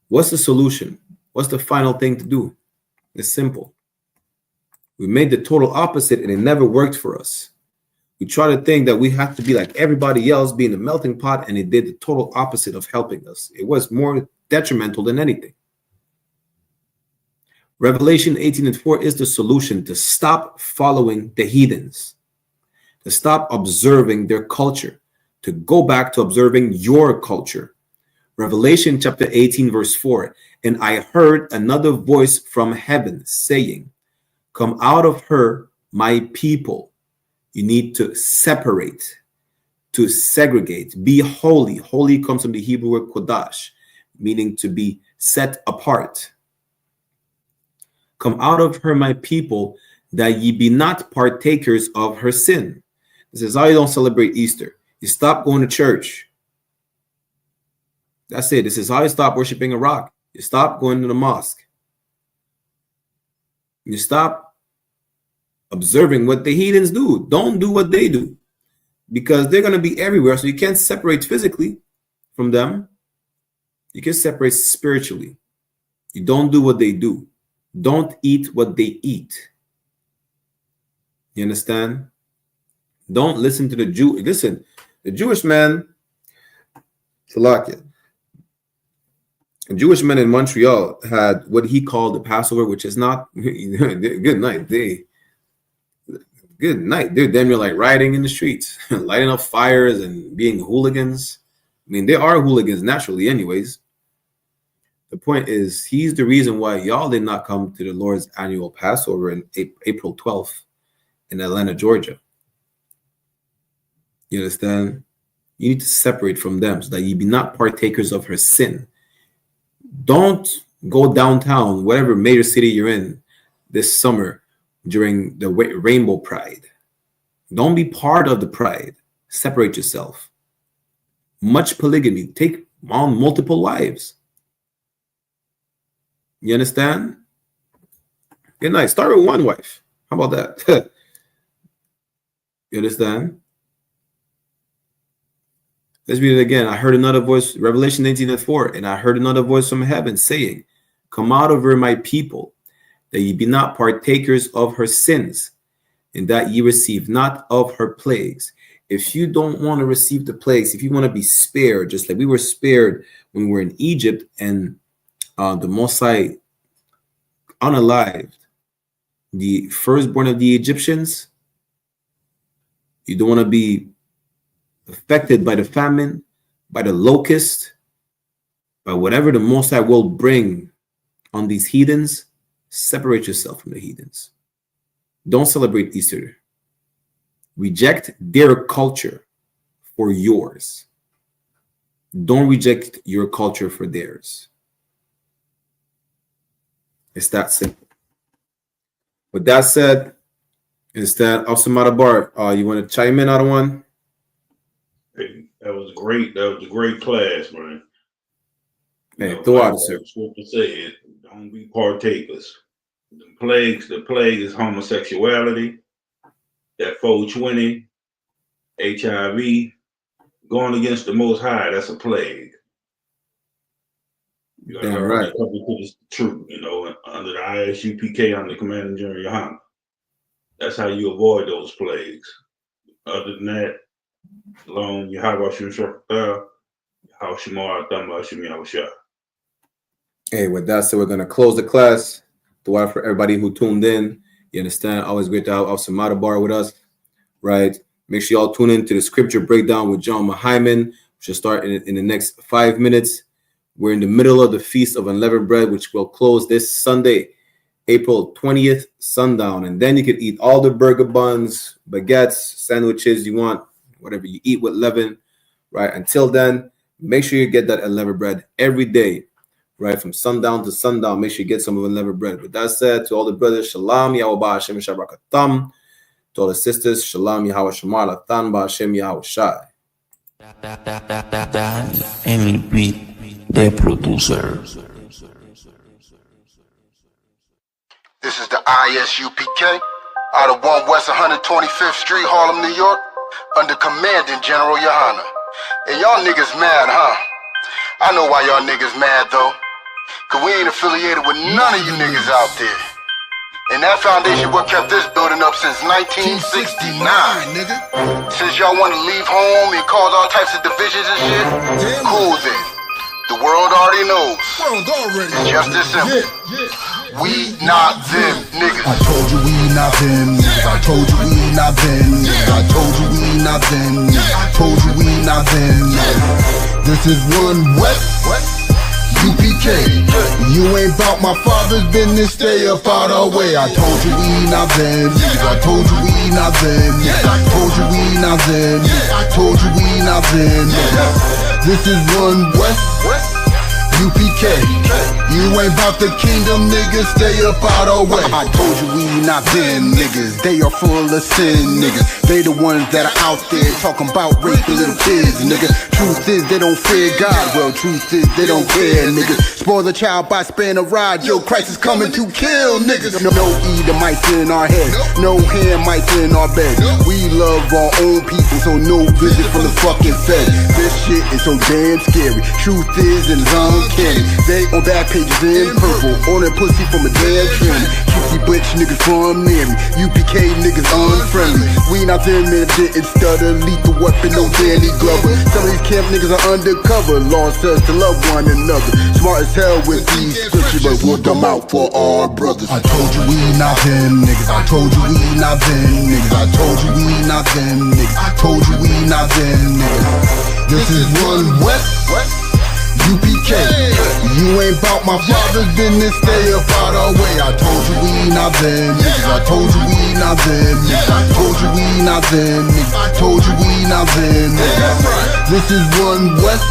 What's the solution? What's the final thing to do? It's simple. We made the total opposite and it never worked for us. We try to think that we have to be like everybody else, be in the melting pot, and it did the total opposite of helping us. It was more detrimental than anything. Revelation 18:4 is the solution to stop following the heathens, to stop observing their culture, to go back to observing your culture. Revelation chapter 18 verse 4, and I heard another voice from heaven saying, come out of her, my people. You need to separate, to segregate, be holy. Holy comes from the Hebrew word kodash, meaning to be set apart. Come out of her, my people, that ye be not partakers of her sin. This is how you don't celebrate Easter. You stop going to church. That's it. This is how you stop worshiping a rock. You stop going to the mosque. You stop observing what the heathens do. Don't do what they do, because they're going to be everywhere. So you can't separate physically from them. You can separate spiritually. You don't do what they do. Don't eat what they eat. You understand? Don't listen to the Jew. Listen, the Jewish man, Salakia, a Jewish man in Montreal had what he called the Passover, which is not good night. Good night. They're damn near like rioting in the streets, lighting up fires and being hooligans. I mean, they are hooligans naturally anyways. The point is, he's the reason why y'all did not come to the Lord's annual Passover in April 12th in Atlanta, Georgia. You understand? You need to separate from them so that you be not partakers of her sin. Don't go downtown, whatever major city you're in this summer during the Rainbow Pride. Don't be part of the pride. Separate yourself. Much polygamy. Take on multiple wives. You understand? Get nice. Start with one wife. How about that? You understand? Let's read it again. I heard another voice, Revelation 19:4, and I heard another voice from heaven saying, come out of her, my people, that ye be not partakers of her sins, and that ye receive not of her plagues. If you don't want to receive the plagues, if you want to be spared, just like we were spared when we were in Egypt, and the Most High unalived the firstborn of the Egyptians, you don't want to be affected by the famine, by the locust, by whatever the Most High will bring on these heathens. Separate yourself from the heathens. Don't celebrate Easter. Reject their culture for yours. Don't reject your culture for theirs. It's that simple. With that said, instead of Samada Bar, you want to chime in on one? Hey, that was great. That was a great class, man. Hey, throw sir. Scripture said, don't be partakers. The plague is homosexuality, that 420, HIV, going against the Most High, that's a plague. You gotta Damn right. Come to the truth, under the I.S.U.P.K, under Commanding General YAHANNA. That's how you avoid those plagues. Other than that, Shalom, Hey, with that said, we're going to close the class. Dua for everybody who tuned in. You understand? Always great to have Samada Bar with us, right? Make sure y'all tune in to the scripture breakdown with John Hyman, which will start in the next 5 minutes. We're in the middle of the Feast of Unleavened Bread, which will close this Sunday, April 20th, sundown. And then you can eat all the burger buns, baguettes, sandwiches you want, whatever you eat with leaven, right? Until then, make sure you get that unleavened bread every day, right? From sundown to sundown, make sure you get some of unleavened bread. With that said, to all the brothers, Shalom, Yahweh Hashem Shabakatam. To all the sisters, Shalom, Yahweh Shemar Latan Hashem Yahweh Shai. MVP, the producer. This is the I.S.U.P.K. out of 1 West 125th Street, Harlem, New York, under Commanding General YAHANNA. And y'all niggas mad, huh? I know why y'all niggas mad, though. Cause we ain't affiliated with none of you niggas out there. And that foundation what kept this building up since 1969. Nigga. Since y'all want to leave home and cause all types of divisions and shit, cool then. The world already knows. It's just as simple. We not them niggas. I told you we not them niggas. I told you we not them niggas. I told you we not them niggas. I told you we not them niggas. This is 1 West U.P.K. You ain't bout my father's business, stay up out our way. I told you we not them niggas. I told you we not them niggas. I told you we not them niggas. I told you we not them niggas. This is 1 West U.P.K. You ain't bout the kingdom, niggas, stay up out our way. I told you we not them niggas. They are full of sin, niggas. They the ones that are out there talking about raping little kids, nigga. Truth is they don't fear God. Well, truth is they don't care, niggas. Spoil the child by sparing a ride. Yo, Christ is coming to kill, niggas. No Edomites in our head. No Hamites in our bed. We love our own people, so no visit from the fucking Fed. This shit is so damn scary. Truth is and it's uncanny. They on back pages in purple. On that pussy from a damn trim. Cutesy butch niggas from Mary. UPK niggas unfriendly. We not them and didn't stutter. Lethal weapon, no Danny Glover. Some of these camp niggas are undercover. Lost us to love one another. Smart as hell with these scriptures, but we'll come out for our brothers. I told you we not them niggas. I told you we not them niggas. I told you we not them niggas. I told you we not them niggas. This is 1 West U.P.K. You ain't bout my father's business, stay up out our way. I told you we not them niggas. I told you we not them niggas. I told you we not them niggas. I told you we not them niggas. This is 1 West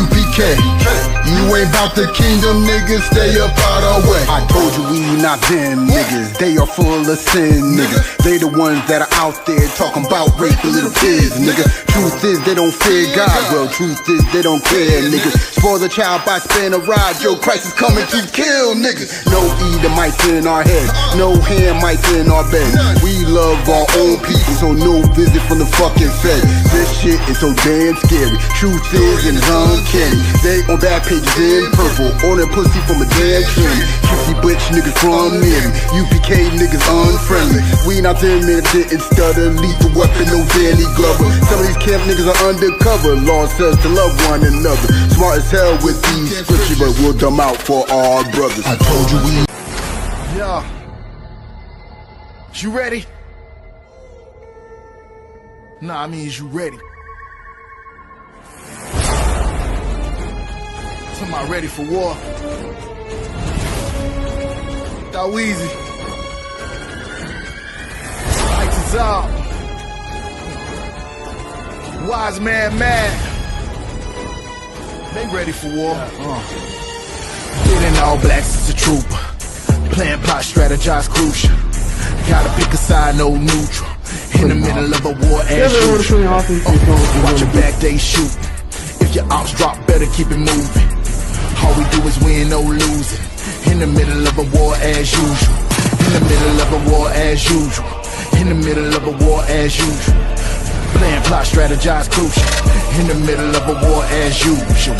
U.P.K. I.S.U.P.K. You ain't bout the kingdom, niggas, stay up out our way. I told you we not them niggas, they are full of sin, niggas. They the ones that are out there talking about raping little kids, nigga. Truth is they don't fear God, well truth is they don't care, niggas. Spoil the child by spinning a ride, yo, Christ is coming to kill niggas. No Edomites in our head, no Hamites in our bed. We love our own people, so no visit from the fucking Fed. This shit is so damn scary, truth is and uncanny. They on back pages in purple, order pussy from a damn trim. Kissy bitch niggas from Mary, UPK niggas unfriendly. We not them men didn't stutter, lethal weapon, no Danny Glover. Some of these camp niggas are undercover, law says to love one another. Smart as hell with these scriptures, but we'll dumb out for our brothers. I told you we... Yeah. You ready? Nah, I mean, is you ready? Somebody ready for war? TITHES. Lights is up. Wise man mad. They ready for war. Getting all blacks is a trooper. Plan, plot, strategize, crucial. Gotta pick a side, no neutral. In the middle of a war as usual. Watch your back, they shoot. If your ops drop, better keep it moving. All we do is win, no losing. In the middle of a war as usual. In the middle of a war as usual. In the middle of a war as usual. Plan, plot, strategize, crucial. In the middle of a war as usual.